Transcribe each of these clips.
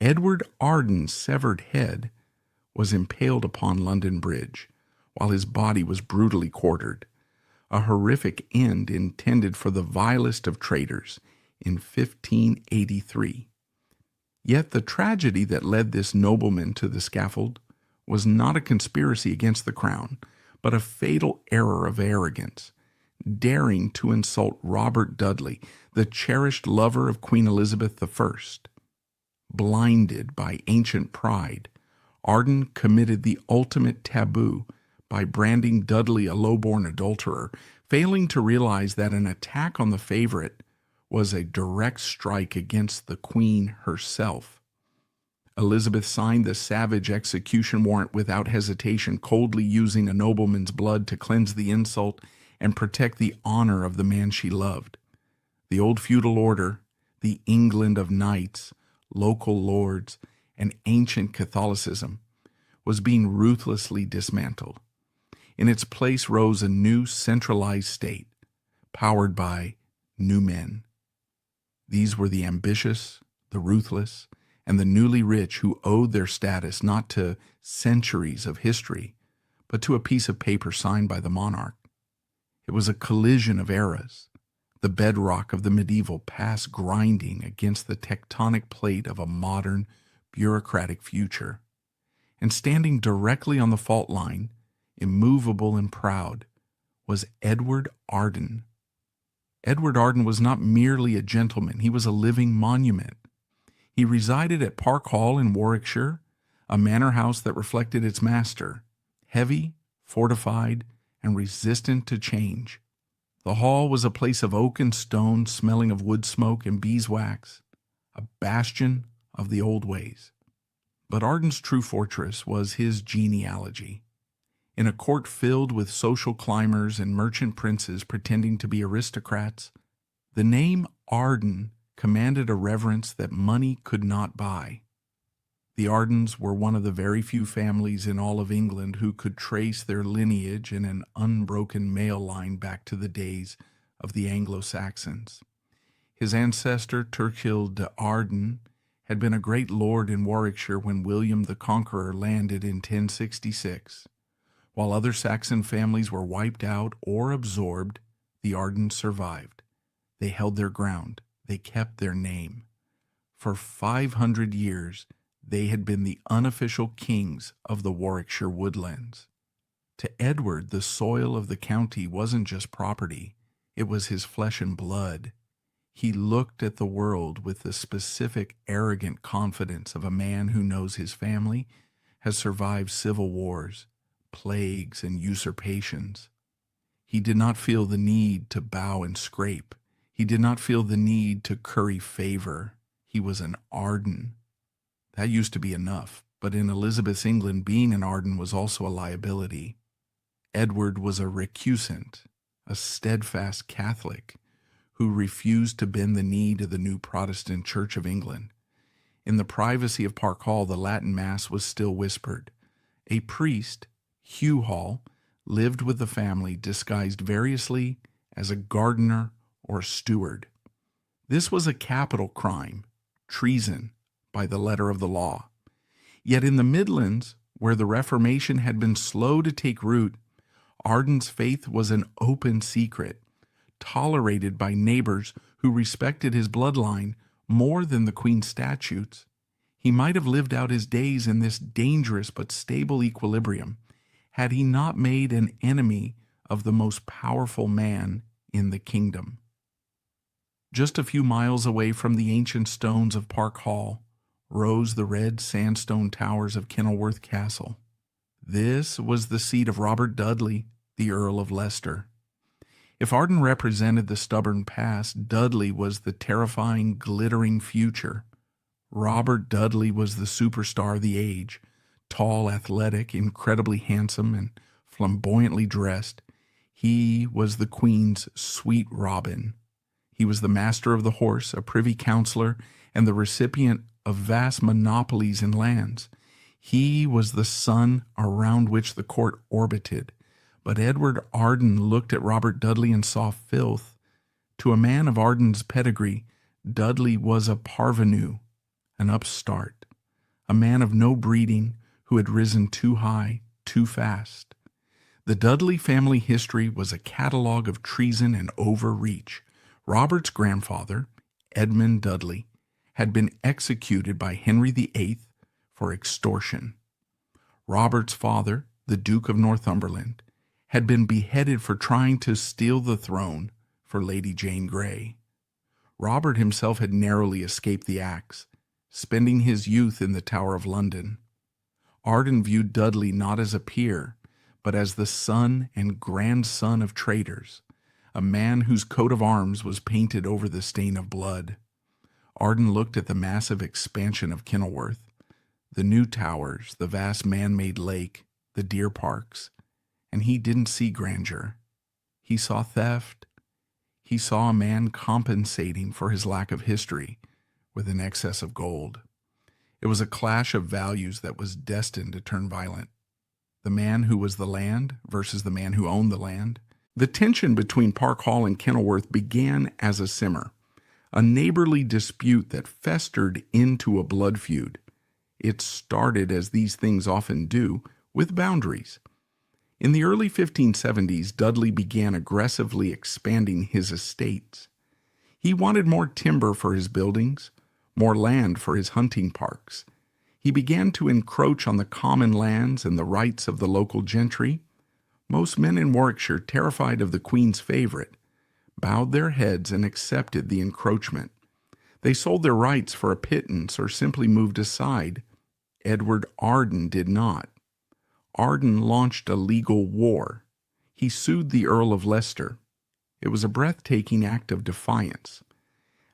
Edward Arden's severed head was impaled upon London Bridge, while his body was brutally quartered, a horrific end intended for the vilest of traitors in 1583. Yet the tragedy that led this nobleman to the scaffold was not a conspiracy against the crown, but a fatal error of arrogance, daring to insult Robert Dudley, the cherished lover of Queen Elizabeth I. Blinded by ancient pride, Arden committed the ultimate taboo by branding Dudley a low-born adulterer, failing to realize that an attack on the favorite was a direct strike against the Queen herself. Elizabeth signed the savage execution warrant without hesitation, coldly using a nobleman's blood to cleanse the insult and protect the honor of the man she loved. The old feudal order, the England of knights, local lords, and ancient Catholicism, was being ruthlessly dismantled. In its place rose a new centralized state, powered by new men. These were the ambitious, the ruthless, and the newly rich who owed their status not to centuries of history, but to a piece of paper signed by the monarch. It was a collision of eras, the bedrock of the medieval past grinding against the tectonic plate of a modern, bureaucratic future. And standing directly on the fault line, immovable and proud, was Edward Arden. Edward Arden was not merely a gentleman, he was a living monument. He resided at Park Hall in Warwickshire, a manor house that reflected its master, heavy, fortified, and resistant to change. The hall was a place of oak and stone, smelling of wood smoke and beeswax, a bastion of the old ways. But Arden's true fortress was his genealogy. In a court filled with social climbers and merchant princes pretending to be aristocrats, the name Arden commanded a reverence that money could not buy. The Ardens were one of the very few families in all of England who could trace their lineage in an unbroken male line back to the days of the Anglo-Saxons. His ancestor, Turkil de Arden, had been a great lord in Warwickshire when William the Conqueror landed in 1066. While other Saxon families were wiped out or absorbed, the Ardens survived. They held their ground. They kept their name. For 500 years, they had been the unofficial kings of the Warwickshire woodlands. To Edward, the soil of the county wasn't just property. It was his flesh and blood. He looked at the world with the specific, arrogant confidence of a man who knows his family has survived civil wars, plagues, and usurpations. He did not feel the need to bow and scrape. He did not feel the need to curry favor. He was an Arden. That used to be enough, but in Elizabeth's England, being an Arden was also a liability. Edward was a recusant, a steadfast Catholic, who refused to bend the knee to the new Protestant Church of England. In the privacy of Park Hall, the Latin Mass was still whispered. A priest, Hugh Hall, lived with the family, disguised variously as a gardener or a steward. This was a capital crime, treason by the letter of the law. Yet in the Midlands, where the Reformation had been slow to take root, Arden's faith was an open secret, tolerated by neighbors who respected his bloodline more than the Queen's statutes. He might have lived out his days in this dangerous but stable equilibrium had he not made an enemy of the most powerful man in the kingdom. Just a few miles away from the ancient stones of Park Hall rose the red sandstone towers of Kenilworth Castle. This was the seat of Robert Dudley, the Earl of Leicester. If Arden represented the stubborn past, Dudley was the terrifying, glittering future. Robert Dudley was the superstar of the age, tall, athletic, incredibly handsome, and flamboyantly dressed. He was the Queen's sweet Robin. He was the master of the horse, a privy councillor, and the recipient of vast monopolies in lands. He was the sun around which the court orbited. But Edward Arden looked at Robert Dudley and saw filth. To a man of Arden's pedigree, Dudley was a parvenu, an upstart. a man of no breeding who had risen too high, too fast. The Dudley family history was a catalog of treason and overreach. Robert's grandfather, Edmund Dudley, had been executed by Henry VIII for extortion. Robert's father, the Duke of Northumberland, had been beheaded for trying to steal the throne for Lady Jane Grey. Robert himself had narrowly escaped the axe, spending his youth in the Tower of London. Arden viewed Dudley not as a peer, but as the son and grandson of traitors, a man whose coat of arms was painted over the stain of blood. Arden looked at the massive expansion of Kenilworth, the new towers, the vast man-made lake, the deer parks, and he didn't see grandeur. He saw theft. He saw a man compensating for his lack of history with an excess of gold. It was a clash of values that was destined to turn violent. The man who was the land versus the man who owned the land. The tension between Park Hall and Kenilworth began as a simmer, a neighborly dispute that festered into a blood feud. It started, as these things often do, with boundaries. In the early 1570s, Dudley began aggressively expanding his estates. He wanted more timber for his buildings, more land for his hunting parks. He began to encroach on the common lands and the rights of the local gentry. Most men in Warwickshire, terrified of the Queen's favorite, bowed their heads and accepted the encroachment. They sold their rights for a pittance or simply moved aside. Edward Arden did not. Arden launched a legal war. He sued the Earl of Leicester. It was a breathtaking act of defiance.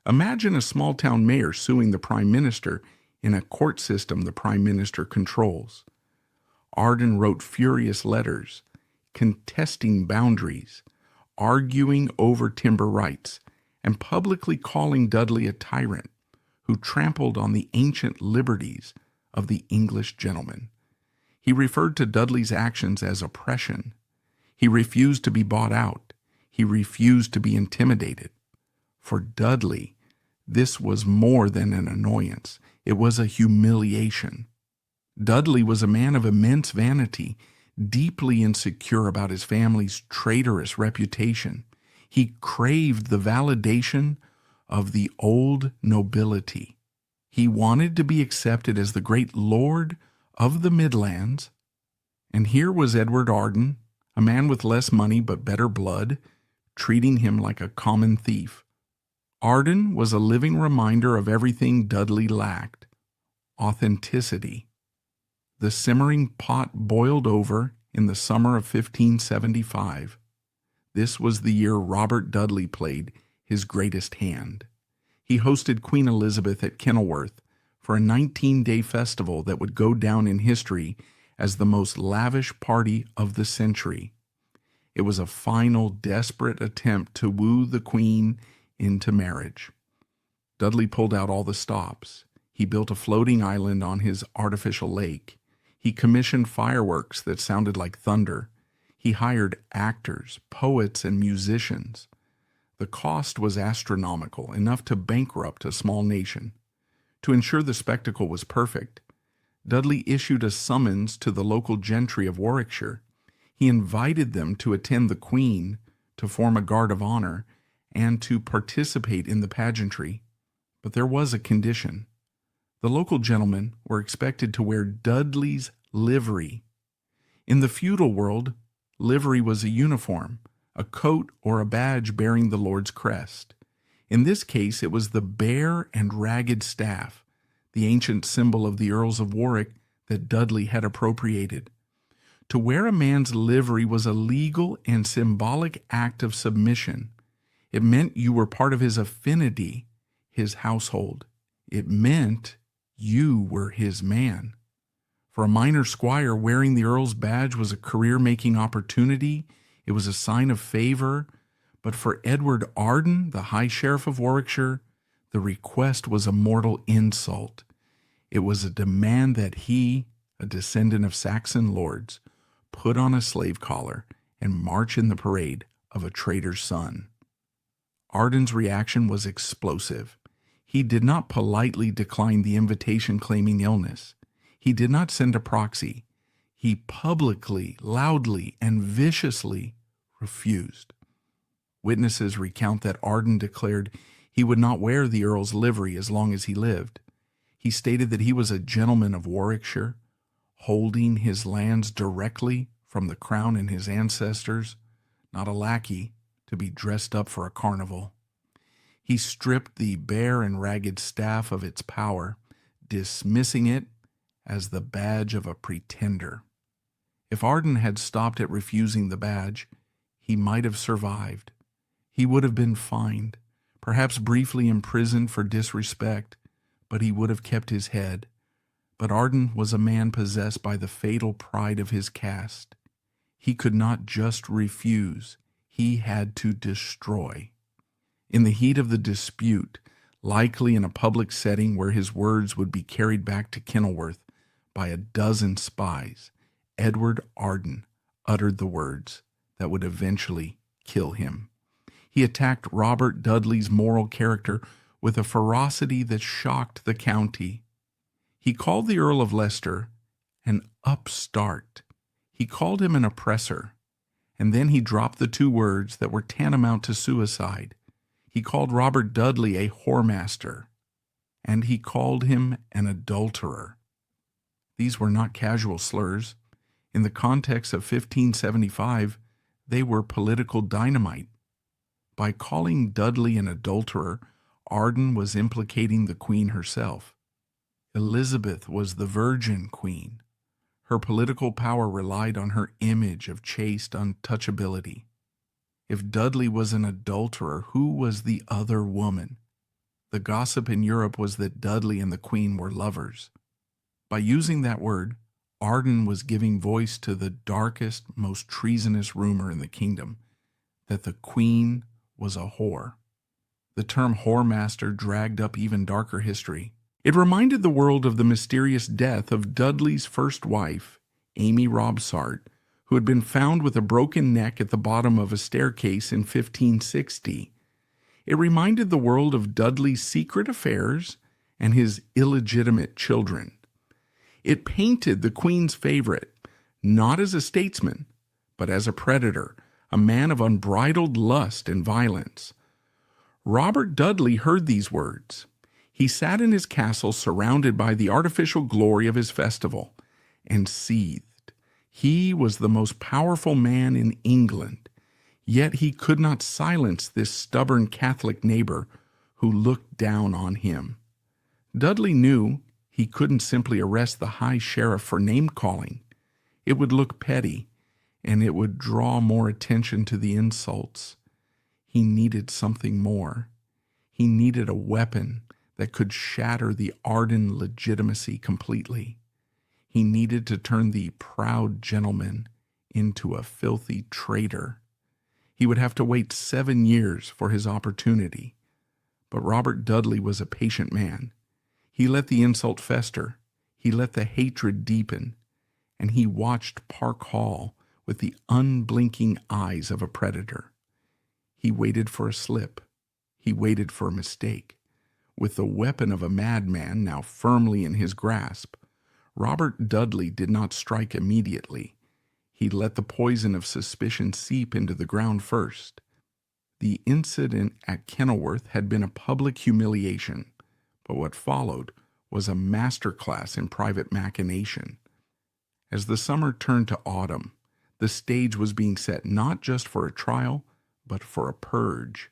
Imagine a small-town mayor suing the Prime Minister in a court system the Prime Minister controls. Arden wrote furious letters, contesting boundaries, arguing over timber rights, and publicly calling Dudley a tyrant who trampled on the ancient liberties of the English gentleman. He referred to Dudley's actions as oppression. He refused to be bought out. He refused to be intimidated. For Dudley, this was more than an annoyance. It was a humiliation. Dudley was a man of immense vanity, deeply insecure about his family's traitorous reputation. He craved the validation of the old nobility. He wanted to be accepted as the great lord of the Midlands. And here was Edward Arden, a man with less money but better blood, treating him like a common thief. Arden was a living reminder of everything Dudley lacked: authenticity. The simmering pot boiled over in the summer of 1575. This was the year Robert Dudley played his greatest hand. He hosted Queen Elizabeth at Kenilworth for a 19-day festival that would go down in history as the most lavish party of the century. It was a final, desperate attempt to woo the Queen into marriage. Dudley pulled out all the stops. He built a floating island on his artificial lake. He commissioned fireworks that sounded like thunder. He hired actors, poets, and musicians. The cost was astronomical, enough to bankrupt a small nation. To ensure the spectacle was perfect, Dudley issued a summons to the local gentry of Warwickshire. He invited them to attend the Queen, to form a guard of honor, and to participate in the pageantry. But there was a condition. The local gentlemen were expected to wear Dudley's livery. In the feudal world, livery was a uniform, a coat or a badge bearing the lord's crest. In this case, it was the bare and ragged staff, the ancient symbol of the Earls of Warwick that Dudley had appropriated. To wear a man's livery was a legal and symbolic act of submission. It meant you were part of his affinity, his household. It meant you were his man. For a minor squire, wearing the Earl's badge was a career-making opportunity. It was a sign of favor. But for Edward Arden, the High Sheriff of Warwickshire, the request was a mortal insult. It was a demand that he, a descendant of Saxon lords, put on a slave collar and march in the parade of a traitor's son. Arden's reaction was explosive. He did not politely decline the invitation claiming illness. He did not send a proxy. He publicly, loudly, and viciously refused. Witnesses recount that Arden declared he would not wear the Earl's livery as long as he lived. He stated that he was a gentleman of Warwickshire, holding his lands directly from the crown and his ancestors, not a lackey to be dressed up for a carnival. He stripped the bare and ragged staff of its power, dismissing it as the badge of a pretender. If Arden had stopped at refusing the badge, he might have survived. He would have been fined, perhaps briefly imprisoned for disrespect, but he would have kept his head. But Arden was a man possessed by the fatal pride of his caste. He could not just refuse, he had to destroy. In the heat of the dispute, likely in a public setting where his words would be carried back to Kenilworth by a dozen spies, Edward Arden uttered the words that would eventually kill him. He attacked Robert Dudley's moral character with a ferocity that shocked the county. He called the Earl of Leicester an upstart. He called him an oppressor. And then he dropped the two words that were tantamount to suicide. He called Robert Dudley a whoremaster, and he called him an adulterer. These were not casual slurs. In the context of 1575, they were political dynamite. By calling Dudley an adulterer, Arden was implicating the Queen herself. Elizabeth was the Virgin Queen. Her political power relied on her image of chaste untouchability. If Dudley was an adulterer, who was the other woman? The gossip in Europe was that Dudley and the Queen were lovers. By using that word, Arden was giving voice to the darkest, most treasonous rumor in the kingdom, that the Queen was a whore. The term whoremaster dragged up even darker history. It reminded the world of the mysterious death of Dudley's first wife, Amy Robsart, who had been found with a broken neck at the bottom of a staircase in 1560. It reminded the world of Dudley's secret affairs and his illegitimate children. It painted the Queen's favorite, not as a statesman, but as a predator, a man of unbridled lust and violence. Robert Dudley heard these words. He sat in his castle surrounded by the artificial glory of his festival and seethed. He was the most powerful man in England, yet he could not silence this stubborn Catholic neighbor who looked down on him. Dudley knew he couldn't simply arrest the high sheriff for name-calling. It would look petty, and it would draw more attention to the insults. He needed something more. He needed a weapon that could shatter the Arden legitimacy completely. He needed to turn the proud gentleman into a filthy traitor. He would have to wait 7 years for his opportunity. But Robert Dudley was a patient man. He let the insult fester. He let the hatred deepen. And he watched Park Hall with the unblinking eyes of a predator. He waited for a slip. He waited for a mistake. With the weapon of a madman now firmly in his grasp, Robert Dudley did not strike immediately. He let the poison of suspicion seep into the ground first. The incident at Kenilworth had been a public humiliation, but what followed was a masterclass in private machination. As the summer turned to autumn, the stage was being set not just for a trial, but for a purge.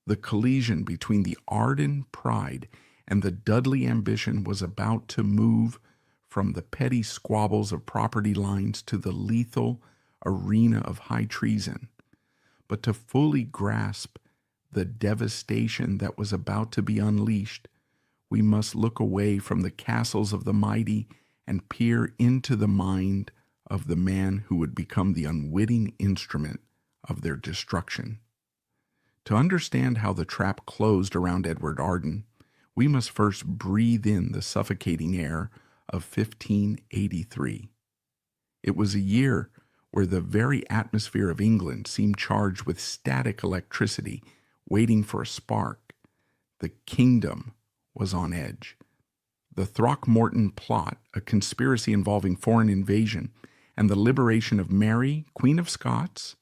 The collision between the Arden pride and the Dudley ambition was about to move from the petty squabbles of property lines to the lethal arena of high treason. But to fully grasp the devastation that was about to be unleashed, we must look away from the castles of the mighty and peer into the mind of the man who would become the unwitting instrument of their destruction. To understand how the trap closed around Edward Arden, we must first breathe in the suffocating air of 1583. It was a year where the very atmosphere of England seemed charged with static electricity, waiting for a spark. The kingdom was on edge. The Throckmorton plot, a conspiracy involving foreign invasion and the liberation of Mary, Queen of Scots,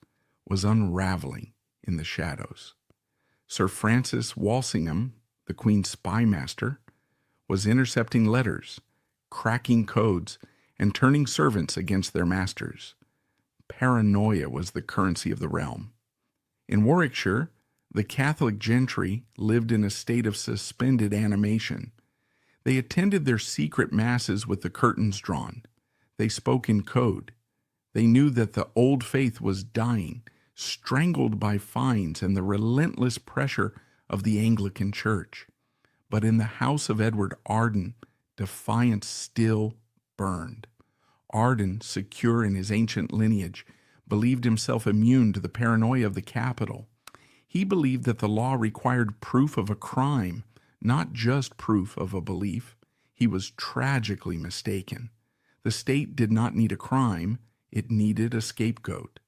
was unraveling in the shadows. Sir Francis Walsingham, the Queen's spymaster, was intercepting letters, cracking codes, and turning servants against their masters. Paranoia was the currency of the realm. In Warwickshire, the Catholic gentry lived in a state of suspended animation. They attended their secret masses with the curtains drawn. They spoke in code. They knew that the old faith was dying, strangled by fines and the relentless pressure of the Anglican Church. But in the house of Edward Arden, defiance still burned. Arden, secure in his ancient lineage, believed himself immune to the paranoia of the capital. He believed that the law required proof of a crime, not just proof of a belief. He was tragically mistaken. The state did not need a crime, it needed a scapegoat.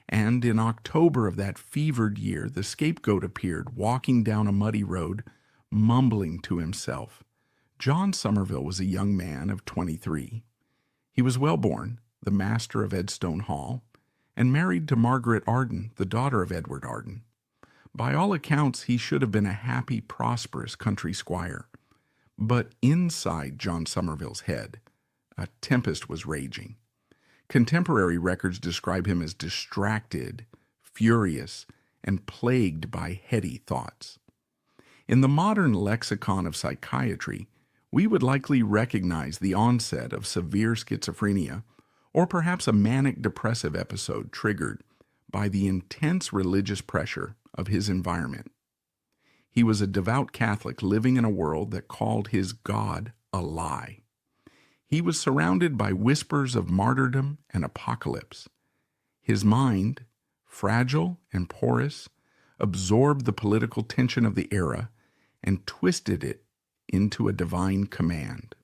And in October of that fevered year, the scapegoat appeared, walking down a muddy road, mumbling to himself. John Somerville was a young man of 23. He was well-born, the master of Edstone Hall, and married to Margaret Arden, the daughter of Edward Arden. By all accounts, he should have been a happy, prosperous country squire. But inside John Somerville's head, a tempest was raging. Contemporary records describe him as distracted, furious, and plagued by heady thoughts. In the modern lexicon of psychiatry, we would likely recognize the onset of severe schizophrenia, or perhaps a manic depressive episode triggered by the intense religious pressure of his environment. He was a devout Catholic living in a world that called his God a lie. He was surrounded by whispers of martyrdom and apocalypse. His mind, fragile and porous, absorbed the political tension of the era and twisted it into a divine command.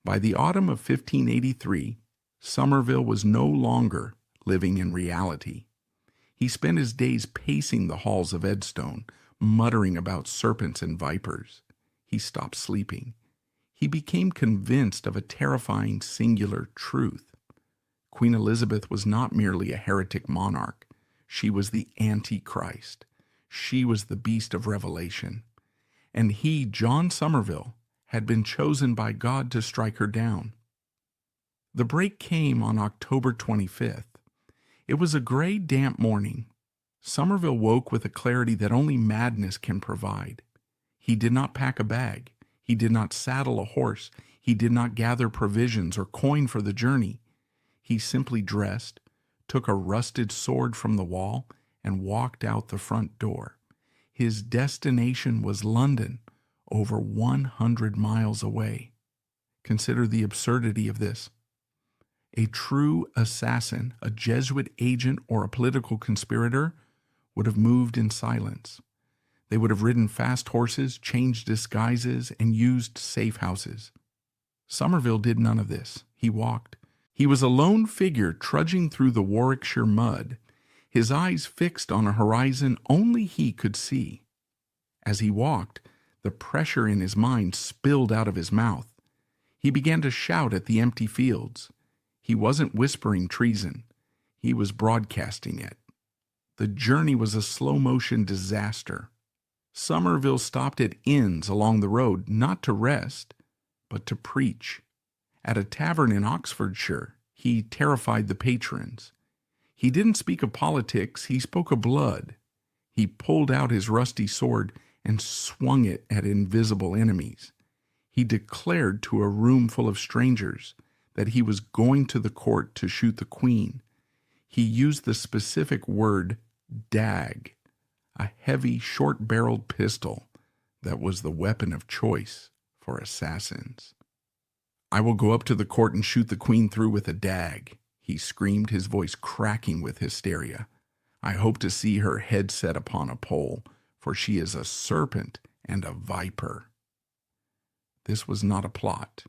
By the autumn of 1583, Somerville was no longer living in reality. He spent his days pacing the halls of Edstone, muttering about serpents and vipers. He stopped sleeping. He became convinced of a terrifying singular truth. Queen Elizabeth was not merely a heretic monarch. She was the Antichrist. She was the beast of Revelation. And he, John Somerville, had been chosen by God to strike her down. The break came on October 25th. It was a gray, damp morning. Somerville woke with a clarity that only madness can provide. He did not pack a bag. He did not saddle a horse. He did not gather provisions or coin for the journey. He simply dressed, took a rusted sword from the wall, and walked out the front door. His destination was London, over 100 miles away. Consider the absurdity of this. A true assassin, a Jesuit agent, or a political conspirator would have moved in silence. They would have ridden fast horses, changed disguises, and used safe houses. Somerville did none of this. He walked. He was a lone figure trudging through the Warwickshire mud, his eyes fixed on a horizon only he could see. As he walked, the pressure in his mind spilled out of his mouth. He began to shout at the empty fields. He wasn't whispering treason. He was broadcasting it. The journey was a slow-motion disaster. Somerville stopped at inns along the road, not to rest, but to preach. At a tavern in Oxfordshire, he terrified the patrons. He didn't speak of politics, he spoke of blood. He pulled out his rusty sword and swung it at invisible enemies. He declared to a room full of strangers that he was going to the court to shoot the Queen. He used the specific word dag, a heavy, short-barreled pistol that was the weapon of choice for assassins. "I will go up to the court and shoot the Queen through with a dag," he screamed, his voice cracking with hysteria. "I hope to see her head set upon a pole, for she is a serpent and a viper." This was not a plot.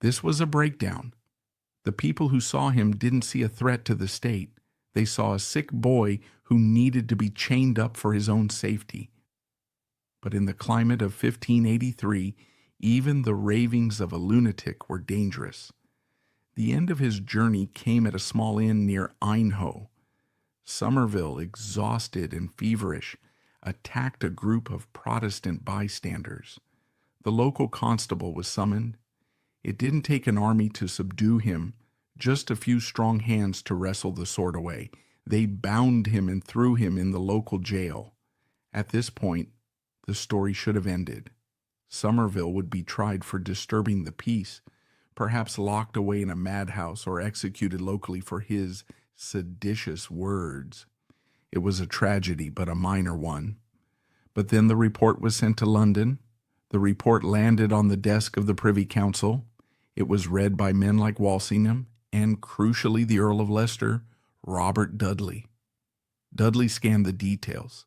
This was a breakdown. The people who saw him didn't see a threat to the state. They saw a sick boy who needed to be chained up for his own safety. But in the climate of 1583, Even the ravings of a lunatic were dangerous. The end of his journey came at a small inn near Einho. Somerville, exhausted and feverish, attacked a group of Protestant bystanders. The local constable was summoned. It didn't take an army to subdue him, just a few strong hands to wrestle the sword away. They bound him and threw him in the local jail. At this point, the story should have ended. Somerville would be tried for disturbing the peace, perhaps locked away in a madhouse or executed locally for his seditious words. It was a tragedy, but a minor one. But then the report was sent to London. The report landed on the desk of the Privy Council. It was read by men like Walsingham and, crucially, the Earl of Leicester, Robert Dudley. Dudley scanned the details.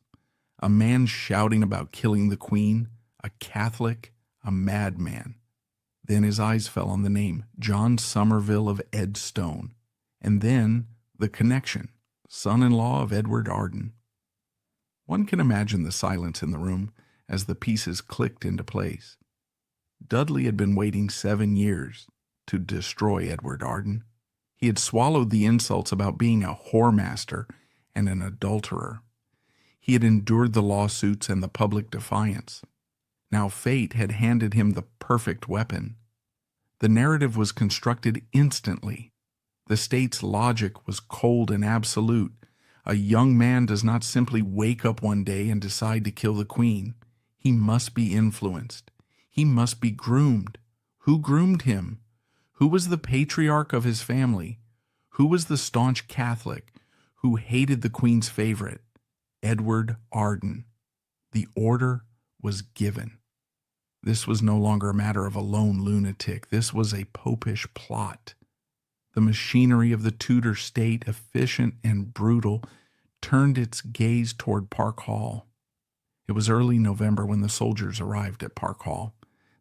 A man shouting about killing the Queen, a Catholic, a madman. Then his eyes fell on the name, John Somerville of Edstone. And then the connection, son-in-law of Edward Arden. One can imagine the silence in the room as the pieces clicked into place. Dudley had been waiting 7 years to destroy Edward Arden. He had swallowed the insults about being a whoremaster and an adulterer. He had endured the lawsuits and the public defiance. Now fate had handed him the perfect weapon. The narrative was constructed instantly. The state's logic was cold and absolute. A young man does not simply wake up one day and decide to kill the Queen. He must be influenced. He must be groomed. Who groomed him? Who was the patriarch of his family? Who was the staunch Catholic who hated the Queen's favorite? Edward Arden. The order was given. This was no longer a matter of a lone lunatic. This was a popish plot. The machinery of the Tudor state, efficient and brutal, turned its gaze toward Park Hall. It was early November when the soldiers arrived at Park Hall.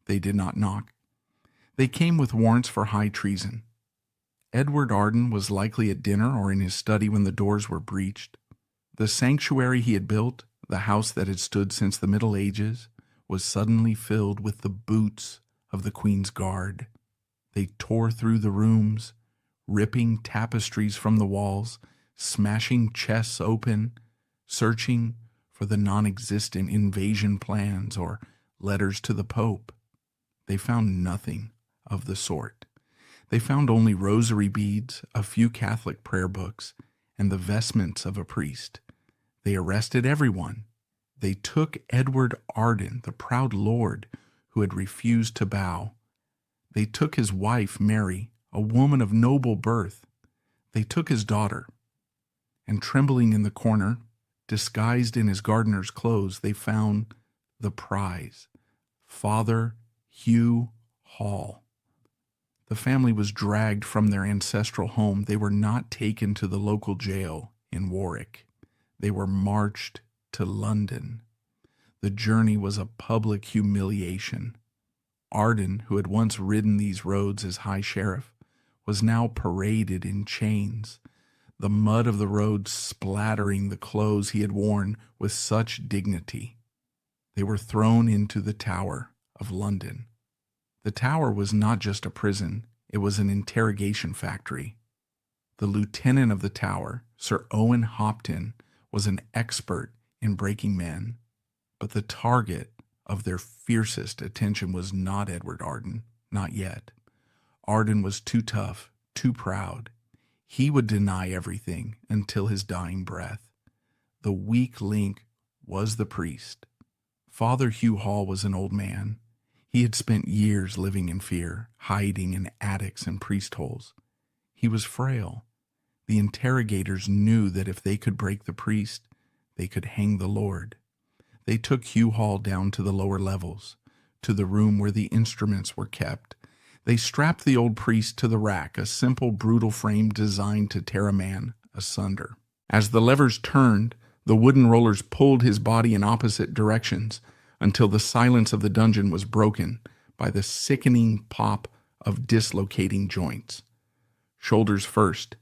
They did not knock. They came with warrants for high treason. Edward Arden was likely at dinner or in his study when the doors were breached. The sanctuary he had built, the house that had stood since the Middle Ages, was suddenly filled with the boots of the Queen's Guard. They tore through the rooms, ripping tapestries from the walls, smashing chests open, searching for the non-existent invasion plans or letters to the Pope. They found nothing of the sort. They found only rosary beads, a few Catholic prayer books, and the vestments of a priest. They arrested everyone. They took Edward Arden, the proud lord who had refused to bow. They took his wife, Mary, a woman of noble birth. They took his daughter. And trembling in the corner, disguised in his gardener's clothes, they found the prize, Father Hugh Hall. The family was dragged from their ancestral home. They were not taken to the local jail in Warwick. They were marched to London. The journey was a public humiliation. Arden, who had once ridden these roads as High Sheriff, was now paraded in chains, the mud of the road splattering the clothes he had worn with such dignity. They were thrown into the Tower of London. The Tower was not just a prison, it was an interrogation factory. The lieutenant of the Tower, Sir Owen Hopton, was an expert in breaking men, but the target of their fiercest attention was not Edward Arden, not yet. Arden was too tough, too proud. He would deny everything until his dying breath. The weak link was the priest. Father Hugh Hall was an old man. He had spent years living in fear, hiding in attics and priest holes. He was frail. The interrogators knew that if they could break the priest, they could hang the Lord. They took Hugh Hall down to the lower levels, to the room where the instruments were kept. They strapped the old priest to the rack, a simple, brutal frame designed to tear a man asunder. As the levers turned, the wooden rollers pulled his body in opposite directions until the silence of the dungeon was broken by the sickening pop of dislocating joints. Shoulders first,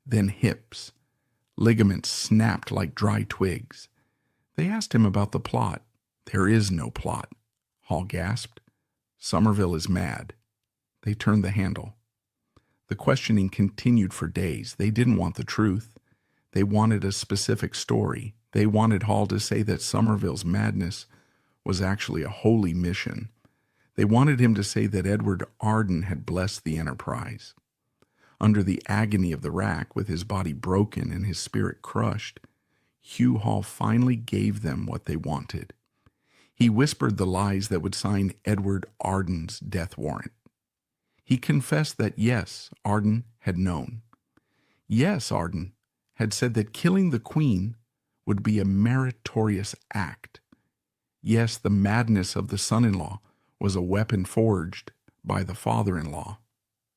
then hips. Ligaments snapped like dry twigs. They asked him about the plot. "There is no plot," Hall gasped. Somerville is mad. They turned the handle. The questioning continued for days. They didn't want the truth. They wanted a specific story. They wanted Hall to say that Somerville's madness was actually a holy mission. They wanted him to say that Edward Arden had blessed the enterprise. Under the agony of the rack, with his body broken and his spirit crushed, Hugh Hall finally gave them what they wanted. He whispered the lies that would sign Edward Arden's death warrant. He confessed that yes, Arden had known. Yes, Arden had said that killing the Queen would be a meritorious act. Yes, the madness of the son-in-law was a weapon forged by the father-in-law.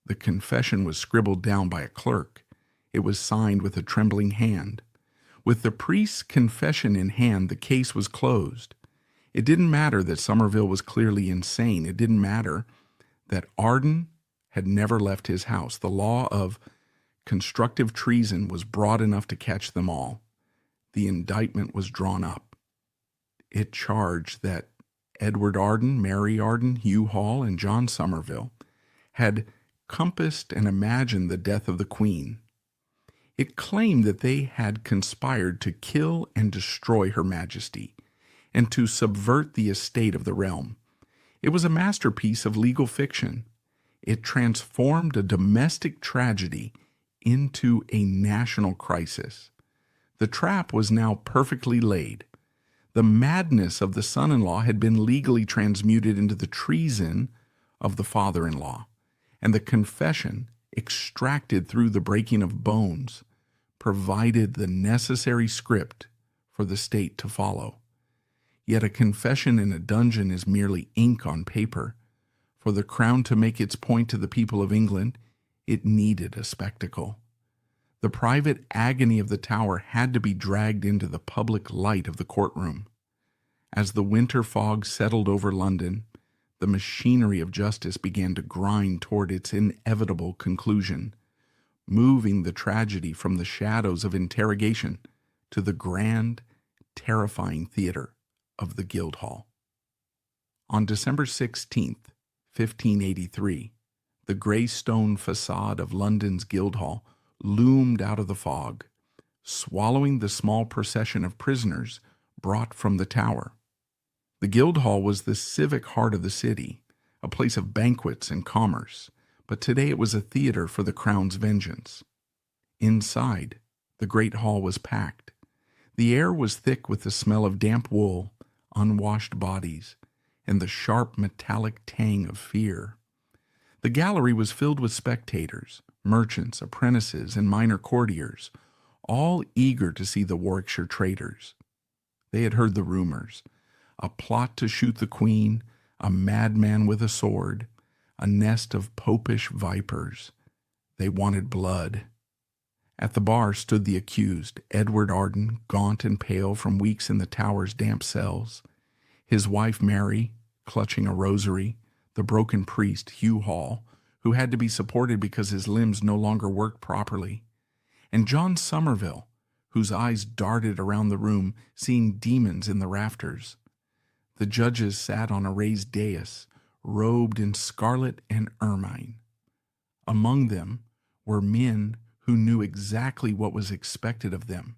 The confession was scribbled down by a clerk. It was signed with a trembling hand. With the priest's confession in hand, the case was closed. It didn't matter that Somerville was clearly insane. It didn't matter that Arden had never left his house. The law of constructive treason was broad enough to catch them all. The indictment was drawn up. It charged that Edward Arden, Mary Arden, Hugh Hall, and John Somerville had compassed and imagined the death of the Queen. It claimed that they had conspired to kill and destroy Her Majesty and to subvert the estate of the realm. It was a masterpiece of legal fiction. It transformed a domestic tragedy into a national crisis. The trap was now perfectly laid. The madness of the son-in-law had been legally transmuted into the treason of the father-in-law, and the confession, extracted through the breaking of bones, provided the necessary script for the state to follow. Yet a confession in a dungeon is merely ink on paper. For the crown to make its point to the people of England, it needed a spectacle. The private agony of the Tower had to be dragged into the public light of the courtroom. As the winter fog settled over London, the machinery of justice began to grind toward its inevitable conclusion, moving the tragedy from the shadows of interrogation to the grand, terrifying theater of the Guildhall. On December 16th, 1583, the gray stone facade of London's Guildhall loomed out of the fog, swallowing the small procession of prisoners brought from the Tower. The Guildhall was the civic heart of the city, a place of banquets and commerce, but today it was a theater for the crown's vengeance. Inside, the great hall was packed. The air was thick with the smell of damp wool, unwashed bodies, and the sharp metallic tang of fear. The gallery was filled with spectators, merchants, apprentices, and minor courtiers, all eager to see the Warwickshire traitors. They had heard the rumors: a plot to shoot the Queen, a madman with a sword, a nest of popish vipers. They wanted blood. At the bar stood the accused, Edward Arden, gaunt and pale from weeks in the Tower's damp cells, his wife Mary, clutching a rosary, the broken priest Hugh Hall, who had to be supported because his limbs no longer worked properly, and John Somerville, whose eyes darted around the room, seeing demons in the rafters. The judges sat on a raised dais, robed in scarlet and ermine. Among them were men who knew exactly what was expected of them.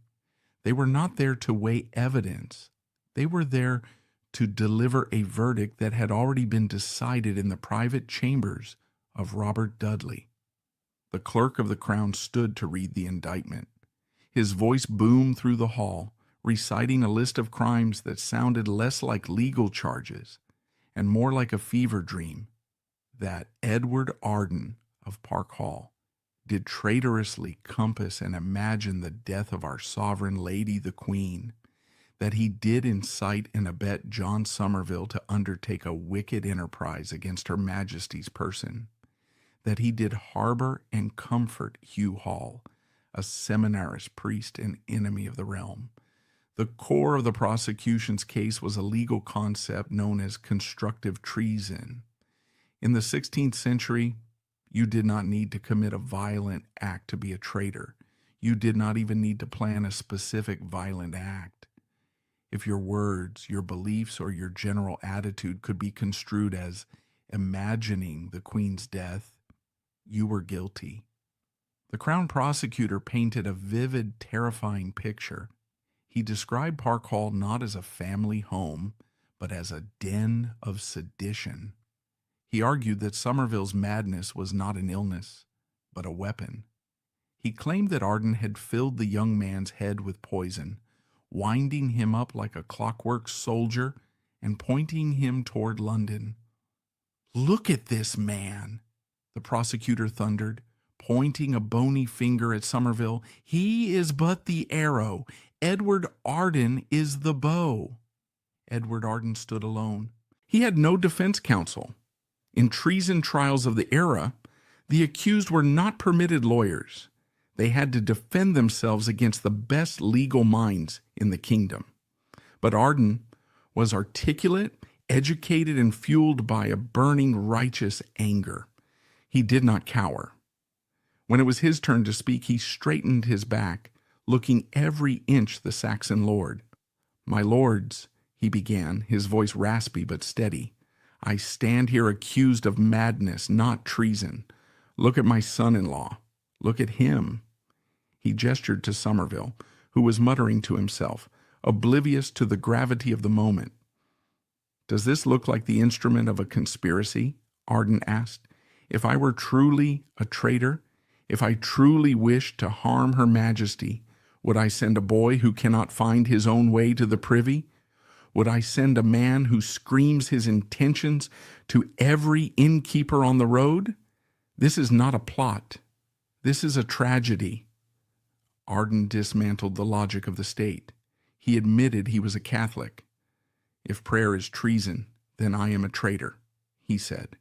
They were not there to weigh evidence. They were there to deliver a verdict that had already been decided in the private chambers of Robert Dudley. The clerk of the crown stood to read the indictment. His voice boomed through the hall, reciting a list of crimes that sounded less like legal charges and more like a fever dream: that Edward Arden of Park Hall did traitorously compass and imagine the death of our sovereign lady the Queen, that he did incite and abet John Somerville to undertake a wicked enterprise against Her Majesty's person, that he did harbor and comfort Hugh Hall, a seminarist priest and enemy of the realm. The core of the prosecution's case was a legal concept known as constructive treason. In the 16th century, you did not need to commit a violent act to be a traitor. You did not even need to plan a specific violent act. If your words, your beliefs, or your general attitude could be construed as imagining the Queen's death, you were guilty. The Crown Prosecutor painted a vivid, terrifying picture. He described Park Hall not as a family home, but as a den of sedition. He argued that Somerville's madness was not an illness, but a weapon. He claimed that Arden had filled the young man's head with poison, winding him up like a clockwork soldier and pointing him toward London. "Look at this man," the prosecutor thundered, pointing a bony finger at Somerville. "He is but the arrow. Edward Arden is the bow." Edward Arden stood alone. He had no defense counsel. In treason trials of the era, the accused were not permitted lawyers. They had to defend themselves against the best legal minds in the kingdom. But Arden was articulate, educated, and fueled by a burning righteous anger. He did not cower. When it was his turn to speak, he straightened his back, looking every inch the Saxon lord. "My lords," he began, his voice raspy but steady, "I stand here accused of madness, not treason. Look at my son-in-law. Look at him." He gestured to Somerville, who was muttering to himself, oblivious to the gravity of the moment. "Does this look like the instrument of a conspiracy?" Arden asked. "If I were truly a traitor, if I truly wished to harm Her Majesty, would I send a boy who cannot find his own way to the privy? Would I send a man who screams his intentions to every innkeeper on the road? This is not a plot. This is a tragedy." Arden dismantled the logic of the state. He admitted he was a Catholic. "If prayer is treason, then I am a traitor," he said.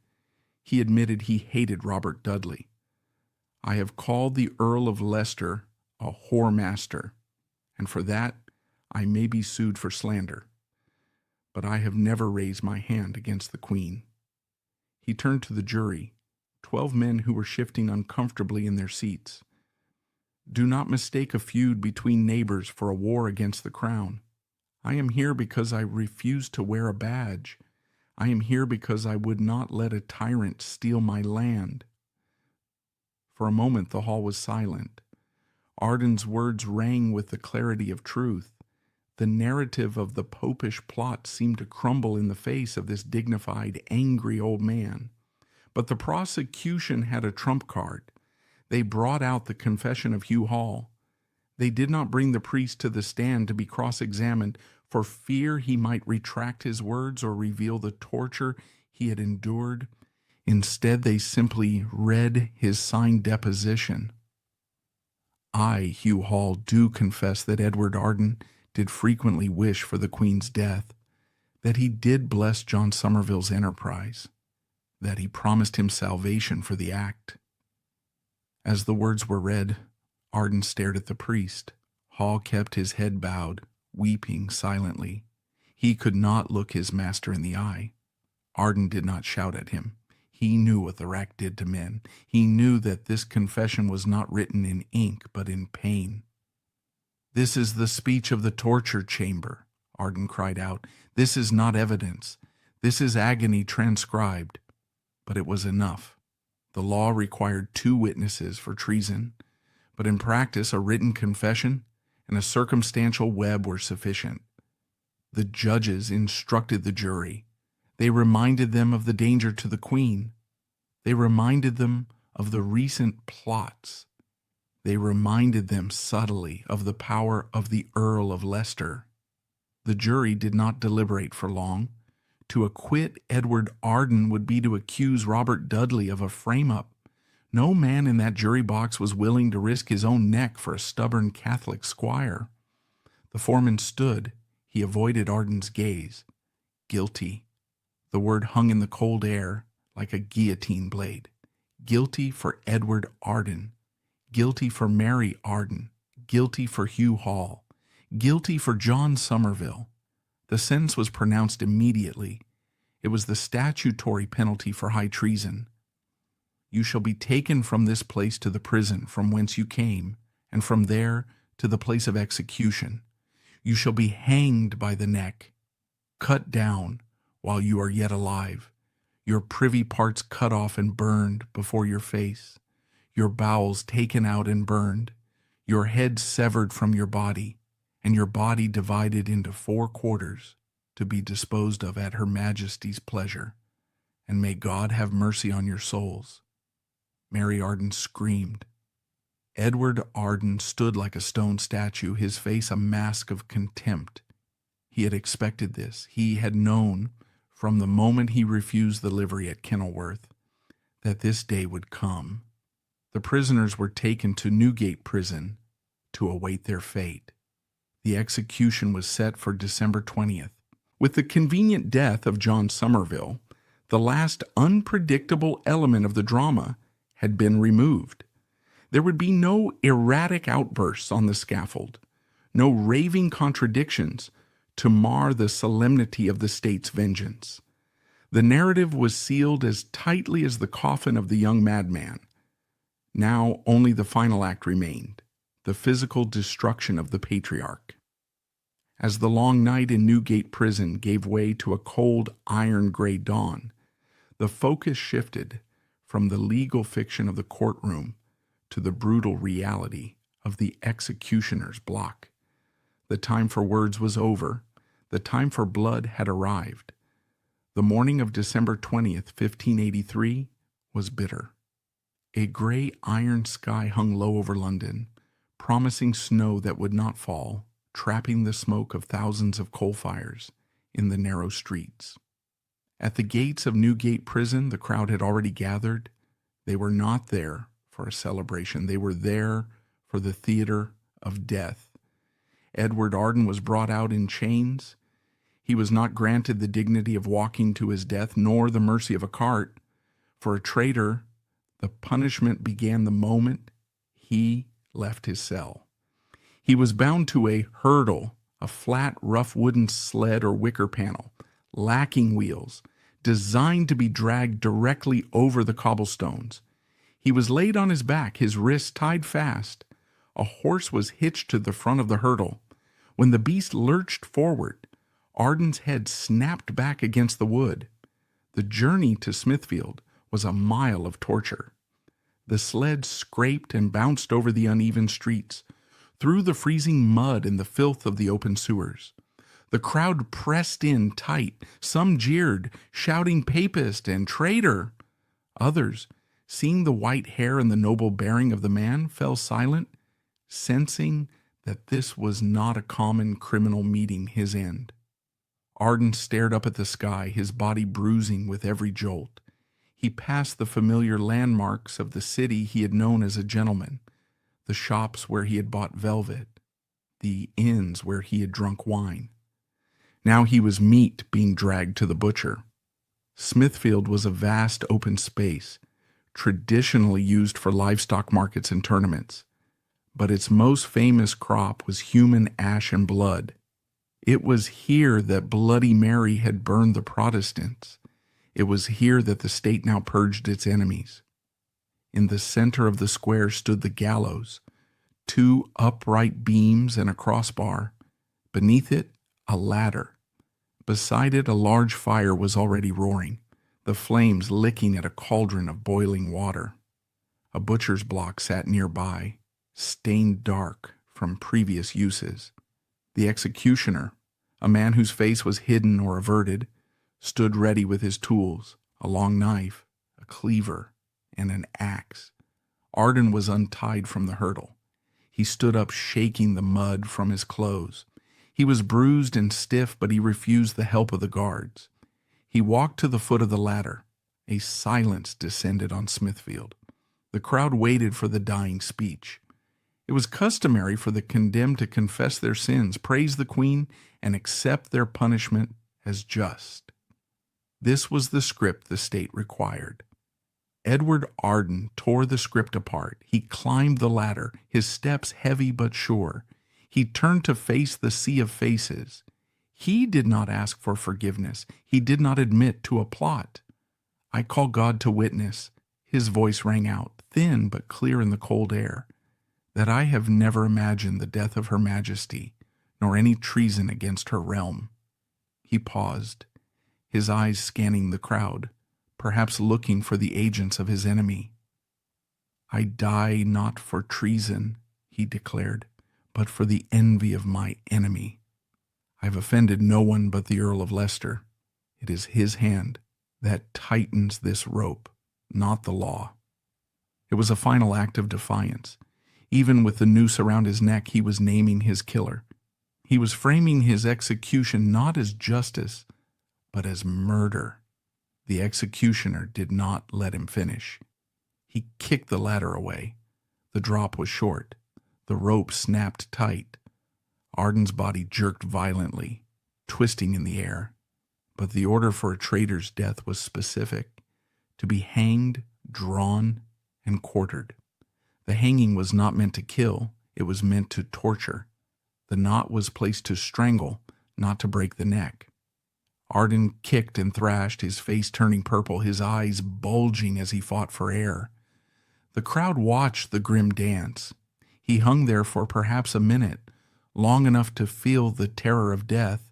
He admitted he hated Robert Dudley. "I have called the Earl of Leicester a whoremaster, and for that I may be sued for slander. But I have never raised my hand against the Queen." He turned to the jury, 12 men who were shifting uncomfortably in their seats. "Do not mistake a feud between neighbors for a war against the crown. I am here because I refuse to wear a badge. I am here because I would not let a tyrant steal my land." For a moment the hall was silent. Arden's words rang with the clarity of truth. The narrative of the popish plot seemed to crumble in the face of this dignified, angry old man. But the prosecution had a trump card. They brought out the confession of Hugh Hall. They did not bring the priest to the stand to be cross-examined for fear he might retract his words or reveal the torture he had endured. Instead, they simply read his signed deposition. "I, Hugh Hall, do confess that Edward Arden did frequently wish for the Queen's death, that he did bless John Somerville's enterprise, that he promised him salvation for the act." As the words were read, Arden stared at the priest. Hall kept his head bowed, weeping silently. He could not look his master in the eye. Arden did not shout at him. He knew what the rack did to men. He knew that this confession was not written in ink, but in pain. "This is the speech of the torture chamber," Arden cried out. "This is not evidence. This is agony transcribed." But it was enough. The law required 2 witnesses for treason, but in practice a written confession and a circumstantial web were sufficient. The judges instructed the jury. They reminded them of the danger to the Queen. They reminded them of the recent plots. They reminded them subtly of the power of the Earl of Leicester. The jury did not deliberate for long. To acquit Edward Arden would be to accuse Robert Dudley of a frame-up. No man in that jury box was willing to risk his own neck for a stubborn Catholic squire. The foreman stood. He avoided Arden's gaze. Guilty. The word hung in the cold air like a guillotine blade. Guilty for Edward Arden. Guilty for Mary Arden. Guilty for Hugh Hall. Guilty for John Somerville. The sentence was pronounced immediately. It was the statutory penalty for high treason. "You shall be taken from this place to the prison from whence you came, and from there to the place of execution. You shall be hanged by the neck, cut down while you are yet alive. your privy parts cut off and burned before your face, your bowels taken out and burned, your head severed from your body, and your body divided into 4 quarters to be disposed of at her Majesty's pleasure. And may God have mercy on your souls." Mary Arden screamed. Edward Arden stood like a stone statue, his face a mask of contempt. He had expected this. He had known from the moment he refused the livery at Kenilworth that this day would come. The prisoners were taken to Newgate Prison to await their fate. The execution was set for December 20th. With the convenient death of John Somerville, the last unpredictable element of the drama had been removed. There would be no erratic outbursts on the scaffold, no raving contradictions to mar the solemnity of the state's vengeance. The narrative was sealed as tightly as the coffin of the young madman. Now only the final act remained, the physical destruction of the patriarch. As the long night in Newgate Prison gave way to a cold, iron-gray dawn, the focus shifted from the legal fiction of the courtroom to the brutal reality of the executioner's block. The time for words was over. The time for blood had arrived. The morning of December 20th, 1583, was bitter. A gray iron sky hung low over London, promising snow that would not fall, trapping the smoke of thousands of coal fires in the narrow streets. At the gates of Newgate Prison, the crowd had already gathered. They were not there for a celebration. They were there for the theater of death. Edward Arden was brought out in chains. He was not granted the dignity of walking to his death, nor the mercy of a cart. For a traitor, the punishment began the moment he left his cell. He was bound to a hurdle, a flat, rough wooden sled or wicker panel, lacking wheels, designed to be dragged directly over the cobblestones. He was laid on his back, his wrists tied fast. A horse was hitched to the front of the hurdle. When the beast lurched forward, Arden's head snapped back against the wood. The journey to Smithfield was a mile of torture. The sled scraped and bounced over the uneven streets, through the freezing mud and the filth of the open sewers. The crowd pressed in tight. Some jeered, shouting "Papist" and "Traitor." Others, seeing the white hair and the noble bearing of the man, fell silent, sensing that this was not a common criminal meeting his end. Arden stared up at the sky, his body bruising with every jolt. He passed the familiar landmarks of the city he had known as a gentleman, the shops where he had bought velvet, the inns where he had drunk wine. Now he was meat being dragged to the butcher. Smithfield was a vast open space, traditionally used for livestock markets and tournaments, but its most famous crop was human ash and blood. It was here that Bloody Mary had burned the Protestants. It was here that the state now purged its enemies. In the center of the square stood the gallows, 2 upright beams and a crossbar. Beneath it, a ladder. Beside it, a large fire was already roaring, the flames licking at a cauldron of boiling water. A butcher's block sat nearby, stained dark from previous uses. The executioner, a man whose face was hidden or averted, stood ready with his tools, a long knife, a cleaver, and an axe. Arden was untied from the hurdle. He stood up, shaking the mud from his clothes. He was bruised and stiff, but he refused the help of the guards. He walked to the foot of the ladder. A silence descended on Smithfield. The crowd waited for the dying speech. It was customary for the condemned to confess their sins, praise the Queen, and accept their punishment as just. This was the script the state required. Edward Arden tore the script apart. He climbed the ladder, his steps heavy but sure. He turned to face the sea of faces. He did not ask for forgiveness. He did not admit to a plot. "I call God to witness," his voice rang out, thin but clear in the cold air, "that I have never imagined the death of Her Majesty, nor any treason against her realm." He paused, his eyes scanning the crowd, perhaps looking for the agents of his enemy. "I die not for treason," he declared, "but for the envy of my enemy. I've offended no one but the Earl of Leicester. It is his hand that tightens this rope, not the law." It was a final act of defiance. Even with the noose around his neck, he was naming his killer. He was framing his execution not as justice, but as murder. The executioner did not let him finish. He kicked the ladder away. The drop was short. The rope snapped tight. Arden's body jerked violently, twisting in the air. But the order for a traitor's death was specific: to be hanged, drawn, and quartered. The hanging was not meant to kill, it was meant to torture. The knot was placed to strangle, not to break the neck. Arden kicked and thrashed, his face turning purple, his eyes bulging as he fought for air. The crowd watched the grim dance. He hung there for perhaps a minute, long enough to feel the terror of death,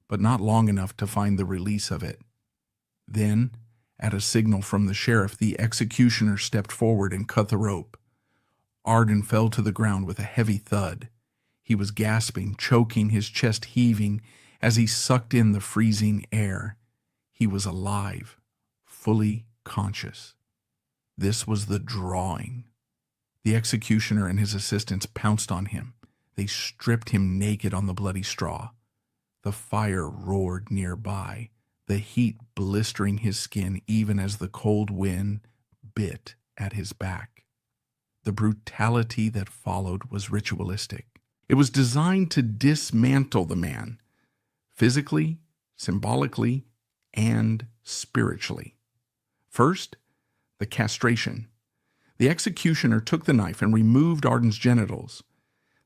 but not long enough to find the release of it. Then, at a signal from the sheriff, the executioner stepped forward and cut the rope. Arden fell to the ground with a heavy thud. He was gasping, choking, his chest heaving as he sucked in the freezing air. He was alive, fully conscious. This was the drawing. The executioner and his assistants pounced on him. They stripped him naked on the bloody straw. The fire roared nearby, the heat blistering his skin even as the cold wind bit at his back. The brutality that followed was ritualistic. It was designed to dismantle the man, physically, symbolically, and spiritually. First, the castration. The executioner took the knife and removed Arden's genitals.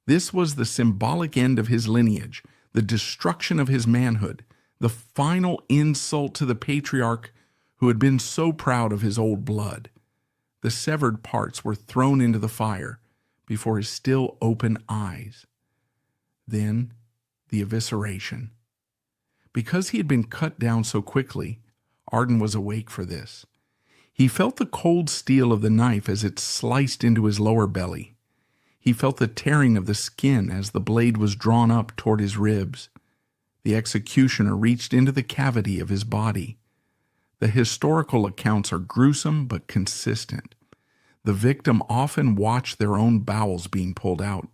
This was the symbolic end of his lineage, the destruction of his manhood, the final insult to the patriarch who had been so proud of his old blood. The severed parts were thrown into the fire before his still open eyes. Then, the evisceration. Because he had been cut down so quickly, Arden was awake for this. He felt the cold steel of the knife as it sliced into his lower belly. He felt the tearing of the skin as the blade was drawn up toward his ribs. The executioner reached into the cavity of his body. The historical accounts are gruesome but consistent. The victim often watched their own bowels being pulled out.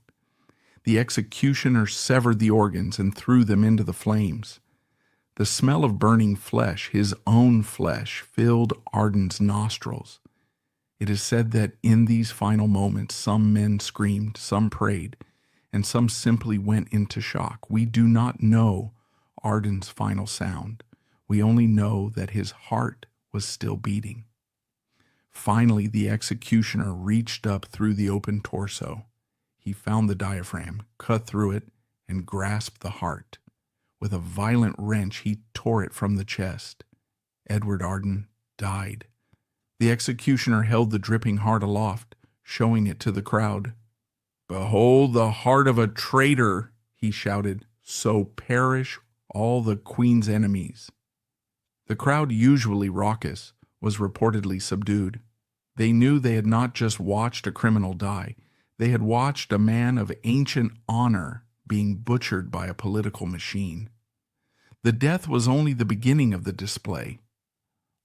The executioner severed the organs and threw them into the flames. The smell of burning flesh, his own flesh, filled Arden's nostrils. It is said that in these final moments, some men screamed, some prayed, and some simply went into shock. We do not know Arden's final sound. We only know that his heart was still beating. Finally, the executioner reached up through the open torso. He found the diaphragm, cut through it, and grasped the heart. With a violent wrench, he tore it from the chest. Edward Arden died. The executioner held the dripping heart aloft, showing it to the crowd. "Behold the heart of a traitor," he shouted, "so perish all the Queen's enemies." The crowd, usually raucous, was reportedly subdued. They knew they had not just watched a criminal die. They had watched a man of ancient honor being butchered by a political machine. The death was only the beginning of the display.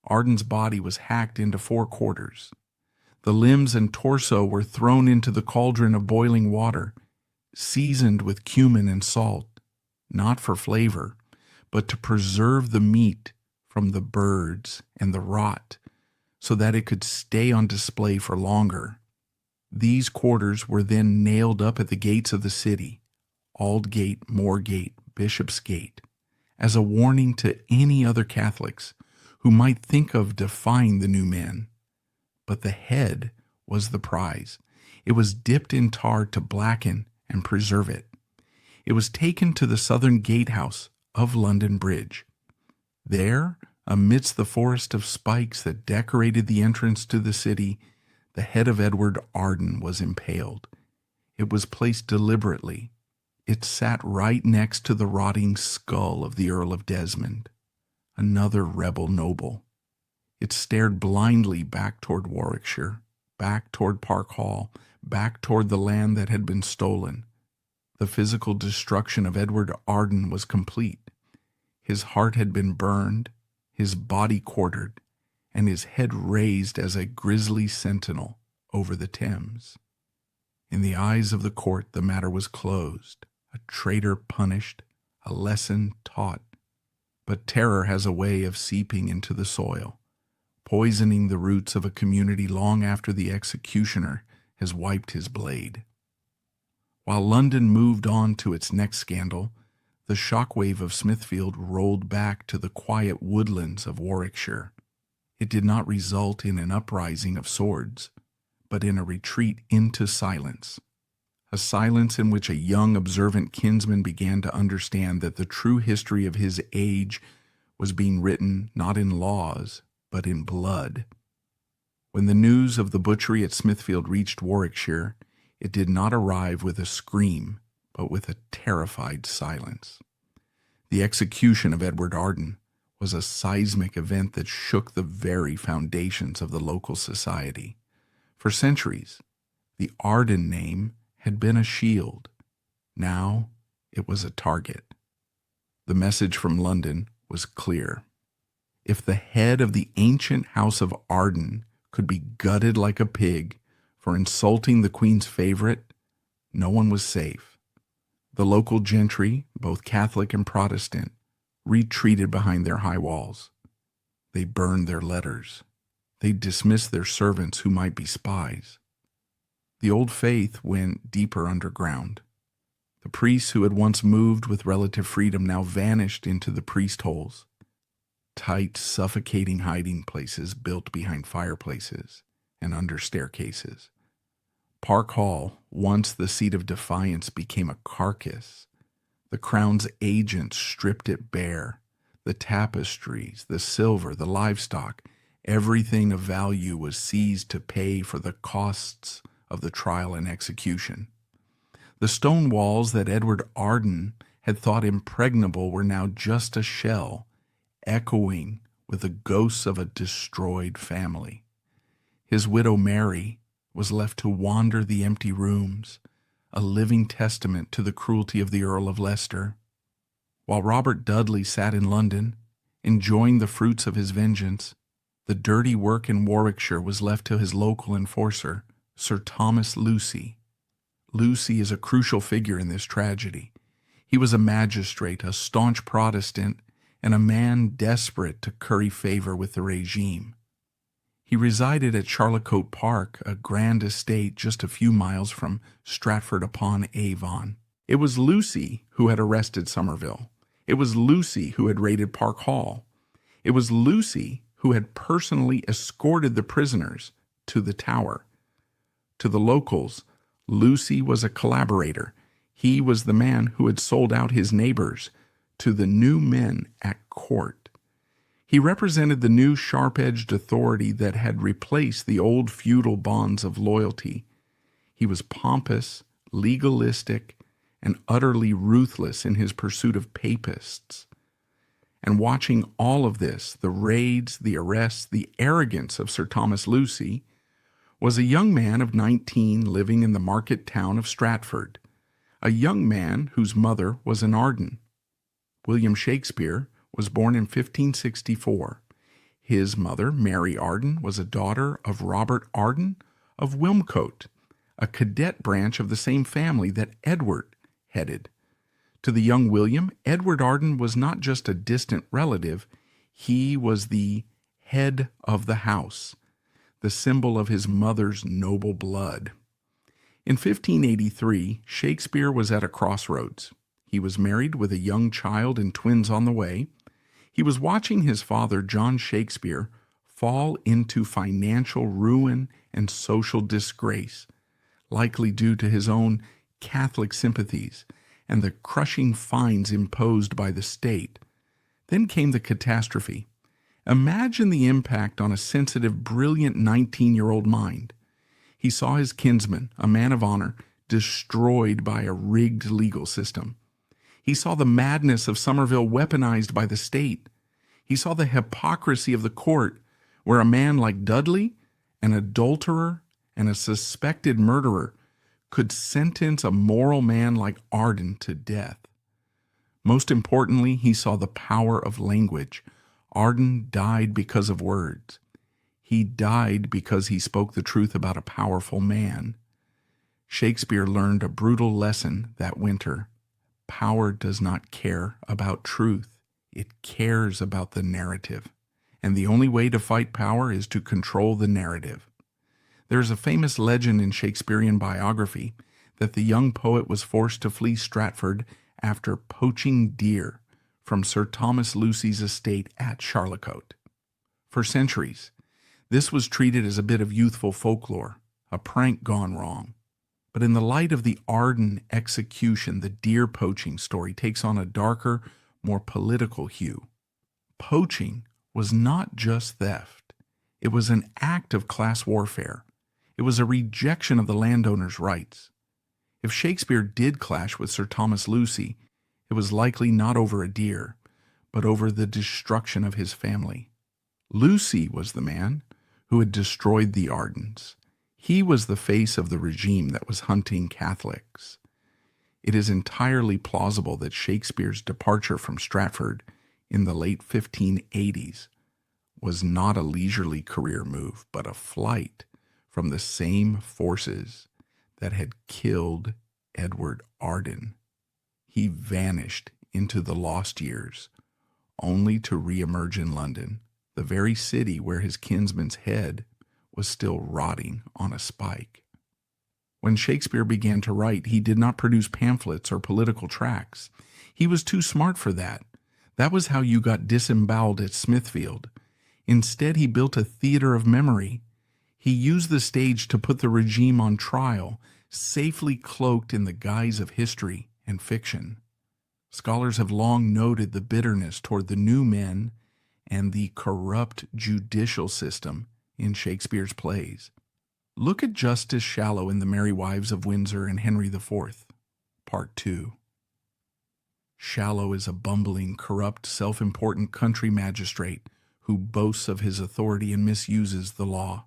Arden's body was hacked into 4 quarters. The limbs and torso were thrown into the cauldron of boiling water, seasoned with cumin and salt, not for flavor, but to preserve the meat from the birds and the rot, so that it could stay on display for longer. These quarters were then nailed up at the gates of the city, Aldgate, Moorgate, Bishopsgate, as a warning to any other Catholics who might think of defying the new men. But the head was the prize. It was dipped in tar to blacken and preserve it. It was taken to the southern gatehouse of London Bridge. There, amidst the forest of spikes that decorated the entrance to the city, the head of Edward Arden was impaled. It was placed deliberately. It sat right next to the rotting skull of the Earl of Desmond, another rebel noble. It stared blindly back toward Warwickshire, back toward Park Hall, back toward the land that had been stolen. The physical destruction of Edward Arden was complete. His heart had been burned, his body quartered, and his head raised as a grisly sentinel over the Thames. In the eyes of the court, the matter was closed, a traitor punished, a lesson taught. But terror has a way of seeping into the soil, poisoning the roots of a community long after the executioner has wiped his blade. While London moved on to its next scandal, the shockwave of Smithfield rolled back to the quiet woodlands of Warwickshire. It did not result in an uprising of swords, but in a retreat into silence, a silence in which a young, observant kinsman began to understand that the true history of his age was being written not in laws, but in blood. When the news of the butchery at Smithfield reached Warwickshire, it did not arrive with a scream, but with a terrified silence. The execution of Edward Arden was a seismic event that shook the very foundations of the local society. For centuries, the Arden name had been a shield. Now it was a target. The message from London was clear. If the head of the ancient house of Arden could be gutted like a pig for insulting the Queen's favorite, no one was safe. The local gentry, both Catholic and Protestant, retreated behind their high walls. They burned their letters. They dismissed their servants who might be spies. The old faith went deeper underground. The priests who had once moved with relative freedom now vanished into the priest holes, tight, suffocating hiding places built behind fireplaces and under staircases. Park Hall, once the seat of defiance, became a carcass. The Crown's agents stripped it bare. The tapestries, the silver, the livestock, everything of value was seized to pay for the costs of the trial and execution. The stone walls that Edward Arden had thought impregnable were now just a shell, echoing with the ghosts of a destroyed family. His widow Mary was left to wander the empty rooms, a living testament to the cruelty of the Earl of Leicester. While Robert Dudley sat in London, enjoying the fruits of his vengeance, the dirty work in Warwickshire was left to his local enforcer, Sir Thomas Lucy. Lucy is a crucial figure in this tragedy. He was a magistrate, a staunch Protestant, and a man desperate to curry favor with the regime. He resided at Charlecote Park, a grand estate just a few miles from Stratford-upon-Avon. It was Lucy who had arrested Somerville. It was Lucy who had raided Park Hall. It was Lucy who had personally escorted the prisoners to the Tower. To the locals, Lucy was a collaborator. He was the man who had sold out his neighbors to the new men at court. He represented the new sharp-edged authority that had replaced the old feudal bonds of loyalty. He was pompous, legalistic, and utterly ruthless in his pursuit of papists. And watching all of this, the raids, the arrests, the arrogance of Sir Thomas Lucy, was a young man of 19 living in the market town of Stratford, a young man whose mother was an Arden. William Shakespeare was born in 1564. His mother, Mary Arden, was a daughter of Robert Arden of Wilmcote, a cadet branch of the same family that Edward headed. To the young William, Edward Arden was not just a distant relative, he was the head of the house, the symbol of his mother's noble blood. In 1583, Shakespeare was at a crossroads. He was married with a young child and twins on the way. He was watching his father, John Shakespeare, fall into financial ruin and social disgrace, likely due to his own Catholic sympathies and the crushing fines imposed by the state. Then came the catastrophe. Imagine the impact on a sensitive, brilliant 19-year-old mind. He saw his kinsman, a man of honor, destroyed by a rigged legal system. He saw the madness of Somerville weaponized by the state. He saw the hypocrisy of the court where a man like Dudley, an adulterer and a suspected murderer, could sentence a moral man like Arden to death. Most importantly, he saw the power of language. Arden died because of words. He died because he spoke the truth about a powerful man. Shakespeare learned a brutal lesson that winter. Power does not care about truth. It cares about the narrative. And the only way to fight power is to control the narrative. There is a famous legend in Shakespearean biography that the young poet was forced to flee Stratford after poaching deer from Sir Thomas Lucy's estate at Charlecote. For centuries, this was treated as a bit of youthful folklore, a prank gone wrong. But in the light of the Arden execution, the deer poaching story takes on a darker, more political hue. Poaching was not just theft. It was an act of class warfare. It was a rejection of the landowner's rights. If Shakespeare did clash with Sir Thomas Lucy, it was likely not over a deer, but over the destruction of his family. Lucy was the man who had destroyed the Ardens. He was the face of the regime that was hunting Catholics. It is entirely plausible that Shakespeare's departure from Stratford in the late 1580s was not a leisurely career move, but a flight from the same forces that had killed Edward Arden. He vanished into the lost years, only to reemerge in London, the very city where his kinsman's head was still rotting on a spike. When Shakespeare began to write, he did not produce pamphlets or political tracts. He was too smart for that. That was how you got disemboweled at Smithfield. Instead, he built a theater of memory. He used the stage to put the regime on trial, safely cloaked in the guise of history and fiction. Scholars have long noted the bitterness toward the new men and the corrupt judicial system in Shakespeare's plays. Look at Justice Shallow in The Merry Wives of Windsor and Henry IV, Part 2. Shallow is a bumbling, corrupt, self-important country magistrate who boasts of his authority and misuses the law.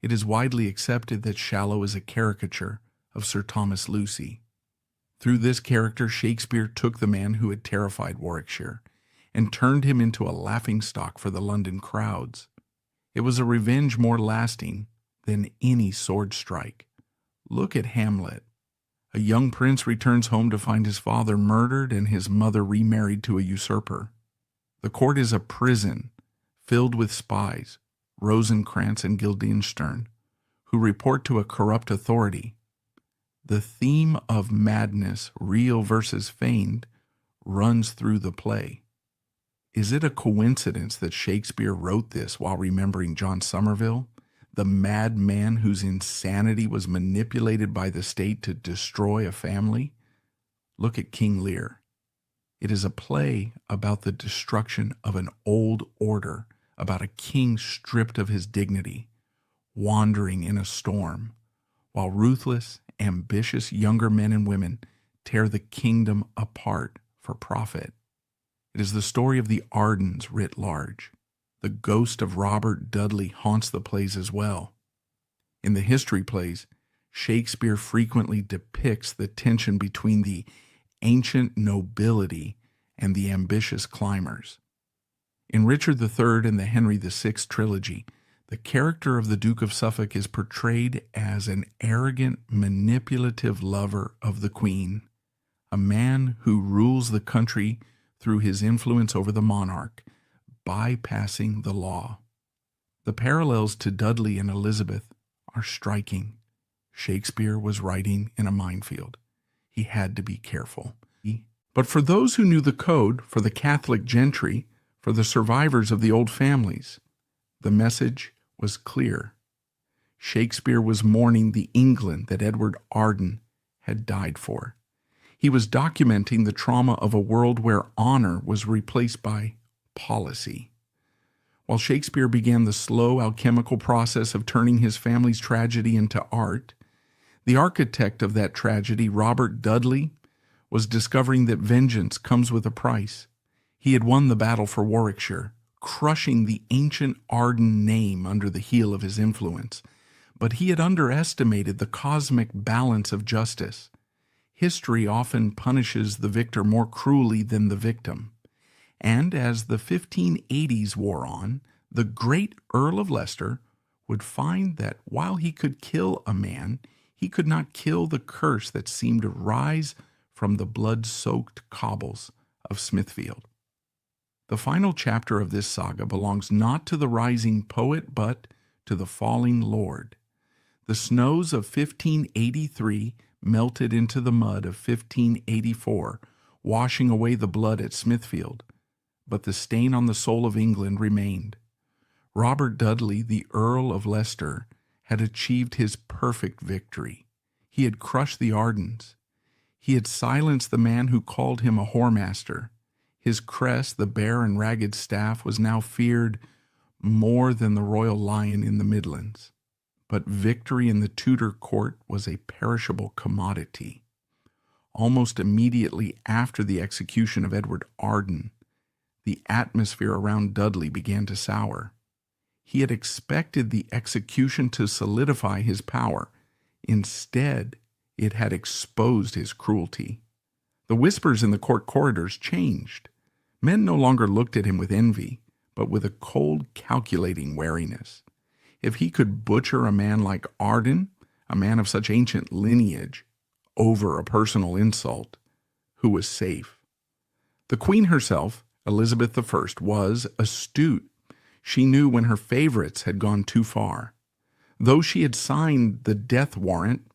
It is widely accepted that Shallow is a caricature of Sir Thomas Lucy. Through this character, Shakespeare took the man who had terrified Warwickshire and turned him into a laughingstock for the London crowds. It was a revenge more lasting than any sword strike. Look at Hamlet. A young prince returns home to find his father murdered and his mother remarried to a usurper. The court is a prison filled with spies, Rosencrantz and Guildenstern, who report to a corrupt authority. The theme of madness, real versus feigned, runs through the play. Is it a coincidence that Shakespeare wrote this while remembering John Somerville, the madman whose insanity was manipulated by the state to destroy a family? Look at King Lear. It is a play about the destruction of an old order, about a king stripped of his dignity, wandering in a storm, while ruthless, ambitious younger men and women tear the kingdom apart for profit. It is the story of the Ardens writ large. The ghost of Robert Dudley haunts the plays as well. In the history plays, Shakespeare frequently depicts the tension between the ancient nobility and the ambitious climbers. In Richard III and the Henry VI trilogy, the character of the Duke of Suffolk is portrayed as an arrogant, manipulative lover of the Queen, a man who rules the country through his influence over the monarch, bypassing the law. The parallels to Dudley and Elizabeth are striking. Shakespeare was writing in a minefield. He had to be careful. But for those who knew the code, for the Catholic gentry, for the survivors of the old families, the message was clear. Shakespeare was mourning the England that Edward Arden had died for. He was documenting the trauma of a world where honor was replaced by policy. While Shakespeare began the slow alchemical process of turning his family's tragedy into art, the architect of that tragedy, Robert Dudley, was discovering that vengeance comes with a price. He had won the battle for Warwickshire, crushing the ancient Arden name under the heel of his influence. But he had underestimated the cosmic balance of justice. History often punishes the victor more cruelly than the victim. And as the 1580s wore on, the great Earl of Leicester would find that while he could kill a man, he could not kill the curse that seemed to rise from the blood-soaked cobbles of Smithfield. The final chapter of this saga belongs not to the rising poet, but to the falling lord. The snows of 1583 melted into the mud of 1584, washing away the blood at Smithfield, but the stain on the soul of England remained. Robert Dudley, the Earl of Leicester, had achieved his perfect victory. He had crushed the Ardens. He had silenced the man who called him a whoremaster. His crest, the bare and ragged staff, was now feared more than the royal lion in the Midlands. But victory in the Tudor court was a perishable commodity. Almost immediately after the execution of Edward Arden, the atmosphere around Dudley began to sour. He had expected the execution to solidify his power. Instead, it had exposed his cruelty. The whispers in the court corridors changed. Men no longer looked at him with envy, but with a cold, calculating wariness. If he could butcher a man like Arden, a man of such ancient lineage, over a personal insult, who was safe? The Queen herself, Elizabeth I, was astute. She knew when her favorites had gone too far. Though she had signed the death warrant,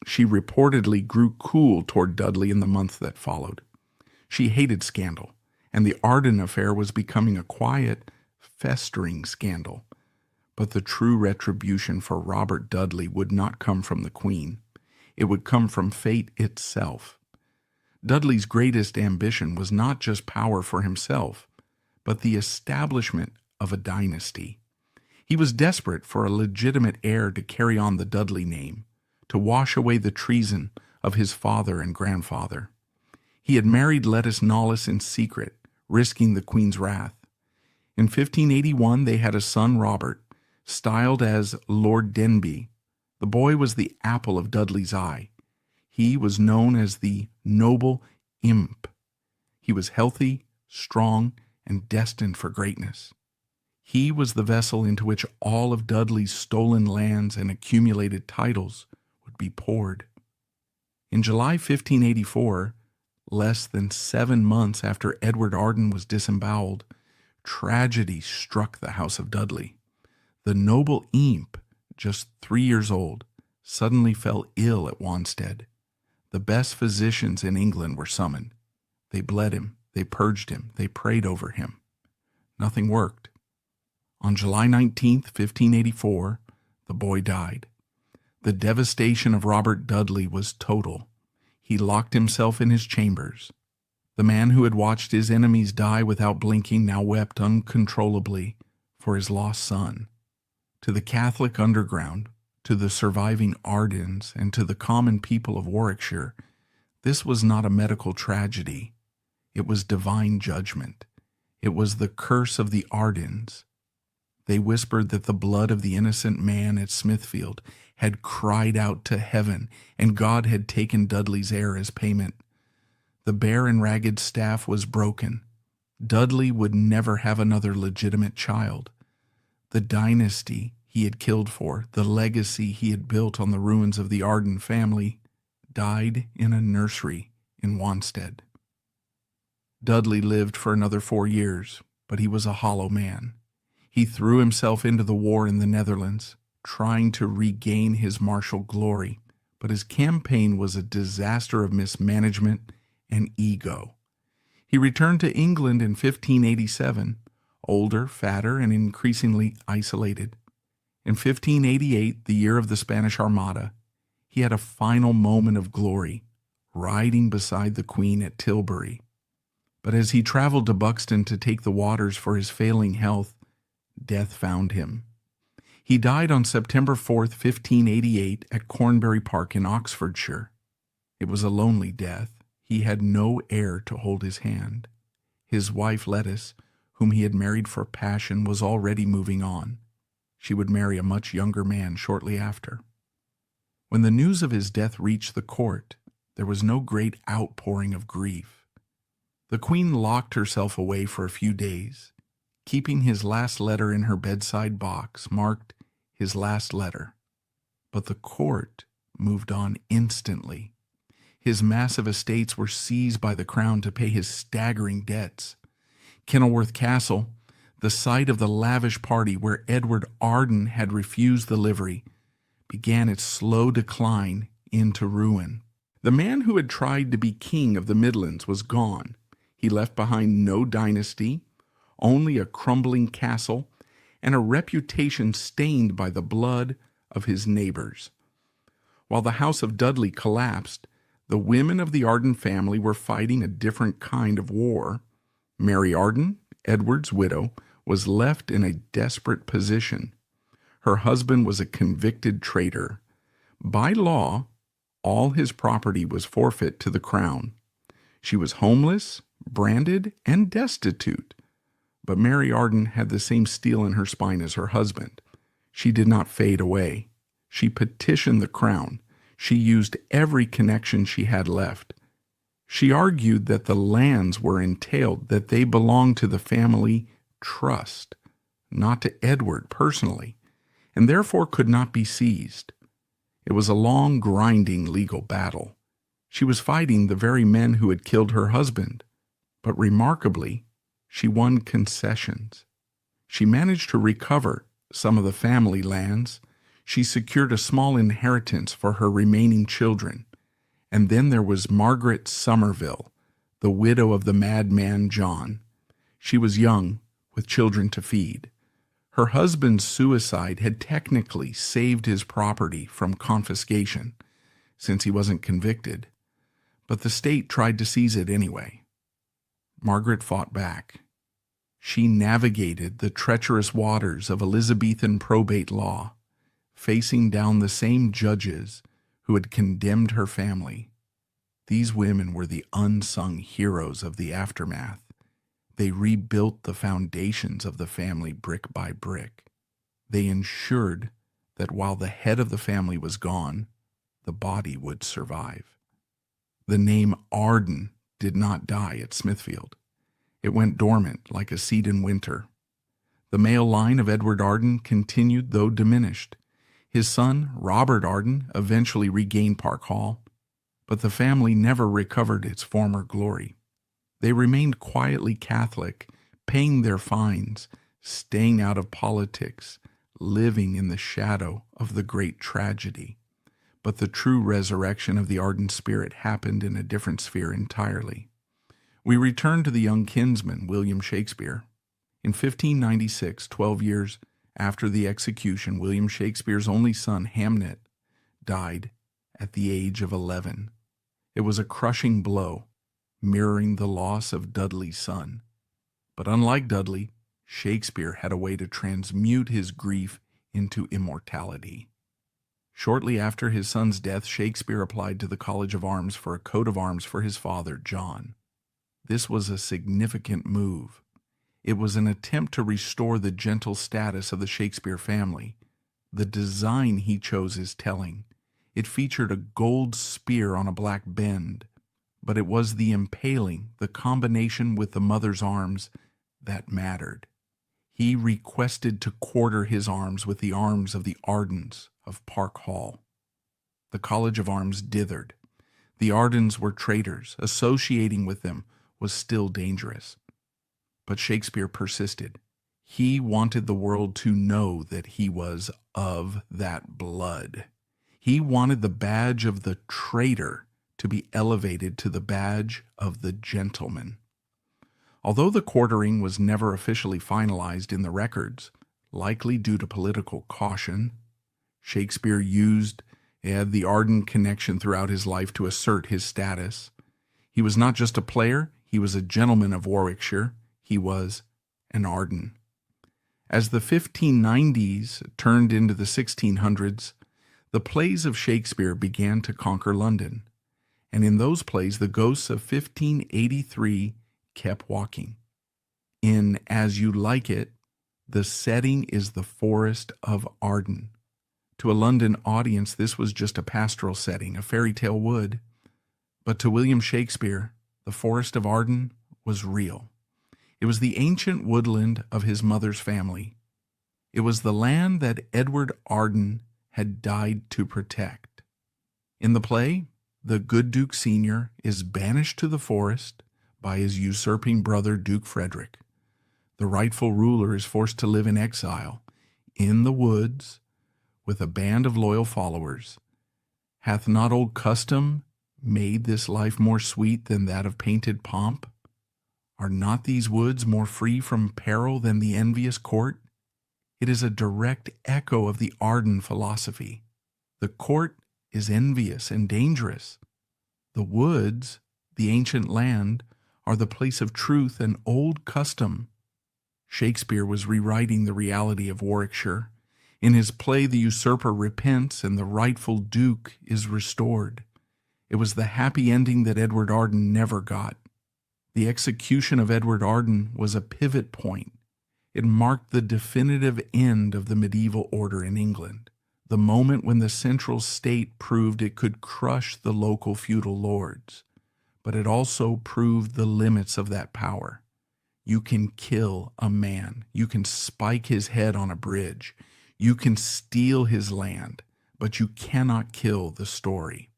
she reportedly grew cool toward Dudley in the month that followed. She hated scandal, and the Arden affair was becoming a quiet, festering scandal. But the true retribution for Robert Dudley would not come from the Queen. It would come from fate itself. Dudley's greatest ambition was not just power for himself, but the establishment of a dynasty. He was desperate for a legitimate heir to carry on the Dudley name, to wash away the treason of his father and grandfather. He had married Lettice Knollys in secret, risking the Queen's wrath. In 1581 they had a son, Robert, styled as Lord Denbigh. The boy was the apple of Dudley's eye. He was known as the noble imp. He was healthy, strong, and destined for greatness. He was the vessel into which all of Dudley's stolen lands and accumulated titles would be poured. In July 1584, less than 7 months after Edward Arden was disemboweled, tragedy struck the house of Dudley. The noble imp, just 3 years old, suddenly fell ill at Wanstead. The best physicians in England were summoned. They bled him, they purged him, they prayed over him. Nothing worked. On July 19th, 1584, the boy died. The devastation of Robert Dudley was total. He locked himself in his chambers. The man who had watched his enemies die without blinking now wept uncontrollably for his lost son. To the Catholic underground, to the surviving Ardens, and to the common people of Warwickshire, this was not a medical tragedy. It was divine judgment. It was the curse of the Ardens. They whispered that the blood of the innocent man at Smithfield had cried out to heaven, and God had taken Dudley's heir as payment. The bare and ragged staff was broken. Dudley would never have another legitimate child. The dynasty he had killed for, the legacy he had built on the ruins of the Arden family, died in a nursery in Wanstead. Dudley lived for another 4 years, but he was a hollow man. He threw himself into the war in the Netherlands, trying to regain his martial glory, but his campaign was a disaster of mismanagement and ego. He returned to England in 1587, older, fatter, and increasingly isolated. In 1588, the year of the Spanish Armada, he had a final moment of glory, riding beside the Queen at Tilbury. But as he traveled to Buxton to take the waters for his failing health, death found him. He died on September 4th, 1588, at Cornbury Park in Oxfordshire. It was a lonely death. He had no heir to hold his hand. His wife, Lettice, whom he had married for passion, was already moving on. She would marry a much younger man shortly after. When the news of his death reached the court, there was no great outpouring of grief. The queen locked herself away for a few days, keeping his last letter in her bedside box, marked his last letter. But the court moved on instantly. His massive estates were seized by the crown to pay his staggering debts. Kenilworth Castle, the site of the lavish party where Edward Arden had refused the livery, began its slow decline into ruin. The man who had tried to be king of the Midlands was gone. He left behind no dynasty, only a crumbling castle, and a reputation stained by the blood of his neighbors. While the House of Dudley collapsed, the women of the Arden family were fighting a different kind of war. Mary Arden, Edward's widow, was left in a desperate position. Her husband was a convicted traitor. By law, all his property was forfeit to the crown. She was homeless, branded, and destitute. But Mary Arden had the same steel in her spine as her husband. She did not fade away. She petitioned the crown. She used every connection she had left. She argued that the lands were entailed, that they belonged to the family trust, not to Edward personally, and therefore could not be seized. It was a long, grinding legal battle. She was fighting the very men who had killed her husband, but remarkably, she won concessions. She managed to recover some of the family lands. She secured a small inheritance for her remaining children. And then there was Margaret Somerville, the widow of the madman John. She was young, with children to feed. Her husband's suicide had technically saved his property from confiscation, since he wasn't convicted, but the state tried to seize it anyway. Margaret fought back. She navigated the treacherous waters of Elizabethan probate law, facing down the same judges who had condemned her family. These women were the unsung heroes of the aftermath. They rebuilt the foundations of the family brick by brick. They ensured that while the head of the family was gone, the body would survive. The name Arden did not die at Smithfield. It went dormant like a seed in winter. The male line of Edward Arden continued, though diminished. His son, Robert Arden, eventually regained Park Hall, but the family never recovered its former glory. They remained quietly Catholic, paying their fines, staying out of politics, living in the shadow of the great tragedy. But the true resurrection of the Arden spirit happened in a different sphere entirely. We return to the young kinsman, William Shakespeare. In 1596, 12 years after the execution, William Shakespeare's only son, Hamnet, died at the age of 11. It was a crushing blow, mirroring the loss of Dudley's son. But unlike Dudley, Shakespeare had a way to transmute his grief into immortality. Shortly after his son's death, Shakespeare applied to the College of Arms for a coat of arms for his father, John. This was a significant move. It was an attempt to restore the gentle status of the Shakespeare family. The design he chose is telling. It featured a gold spear on a black bend, but it was the impaling, the combination with the mother's arms, that mattered. He requested to quarter his arms with the arms of the Ardens of Park Hall. The College of Arms dithered. The Ardens were traitors. Associating with them was still dangerous. But Shakespeare persisted. He wanted the world to know that he was of that blood. He wanted the badge of the traitor to be elevated to the badge of the gentleman. Although the quartering was never officially finalized in the records, likely due to political caution, Shakespeare used the Arden connection throughout his life to assert his status. He was not just a player, he was a gentleman of Warwickshire. He was an Arden. As the 1590s turned into the 1600s, the plays of Shakespeare began to conquer London, and in those plays the ghosts of 1583 kept walking. In As You Like It, the setting is the forest of Arden. To a London audience, this was just a pastoral setting, a fairy tale wood. But to William Shakespeare, the forest of Arden was real. It was the ancient woodland of his mother's family. It was the land that Edward Arden had died to protect. In the play, the good Duke Senior is banished to the forest by his usurping brother Duke Frederick. The rightful ruler is forced to live in exile, in the woods, with a band of loyal followers. Hath not old custom made this life more sweet than that of painted pomp? Are not these woods more free from peril than the envious court? It is a direct echo of the Arden philosophy. The court is envious and dangerous. The woods, the ancient land, are the place of truth and old custom. Shakespeare was rewriting the reality of Warwickshire. In his play, the usurper repents and the rightful duke is restored. It was the happy ending that Edward Arden never got. The execution of Edward Arden was a pivot point. It marked the definitive end of the medieval order in England, the moment when the central state proved it could crush the local feudal lords. But it also proved the limits of that power. You can kill a man. You can spike his head on a bridge. You can steal his land, but you cannot kill the story.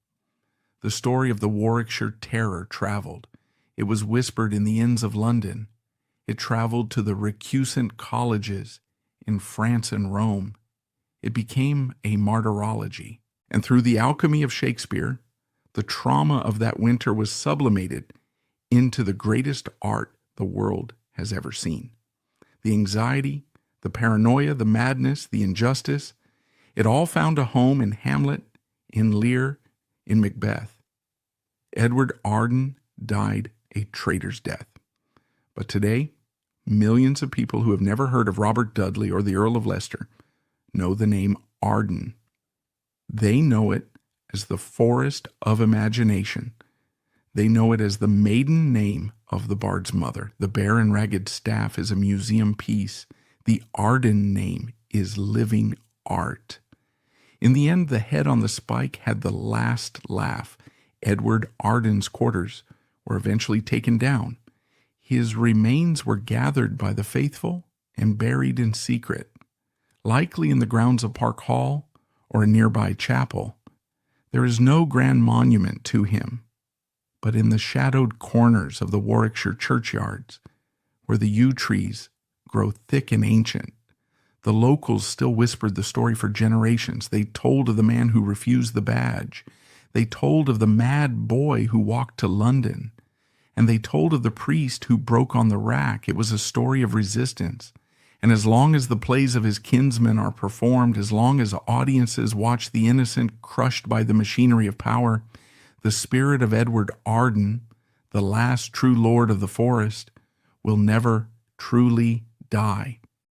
The story of the Warwickshire Terror traveled. It was whispered in the inns of London. It traveled to the recusant colleges in France and Rome. It became a martyrology. And through the alchemy of Shakespeare, the trauma of that winter was sublimated into the greatest art the world has ever seen. The anxiety, the paranoia, the madness, the injustice, it all found a home in Hamlet, in Lear, in Macbeth. Edward Arden died a traitor's death. But today, millions of people who have never heard of Robert Dudley or the Earl of Leicester know the name Arden. They know it as the forest of imagination. They know it as the maiden name of the bard's mother. The bare and ragged staff is a museum piece. The Arden name is living art. In the end, the head on the spike had the last laugh. Edward Arden's quarters were eventually taken down. His remains were gathered by the faithful and buried in secret, likely in the grounds of Park Hall or a nearby chapel. There is no grand monument to him, but in the shadowed corners of the Warwickshire churchyards, where the yew trees grow thick and ancient, the locals still whispered the story for generations. They told of the man who refused the badge. They told of the mad boy who walked to London. And they told of the priest who broke on the rack. It was a story of resistance. And as long as the plays of his kinsmen are performed, as long as audiences watch the innocent crushed by the machinery of power, the spirit of Edward Arden, the last true lord of the forest, will never truly die.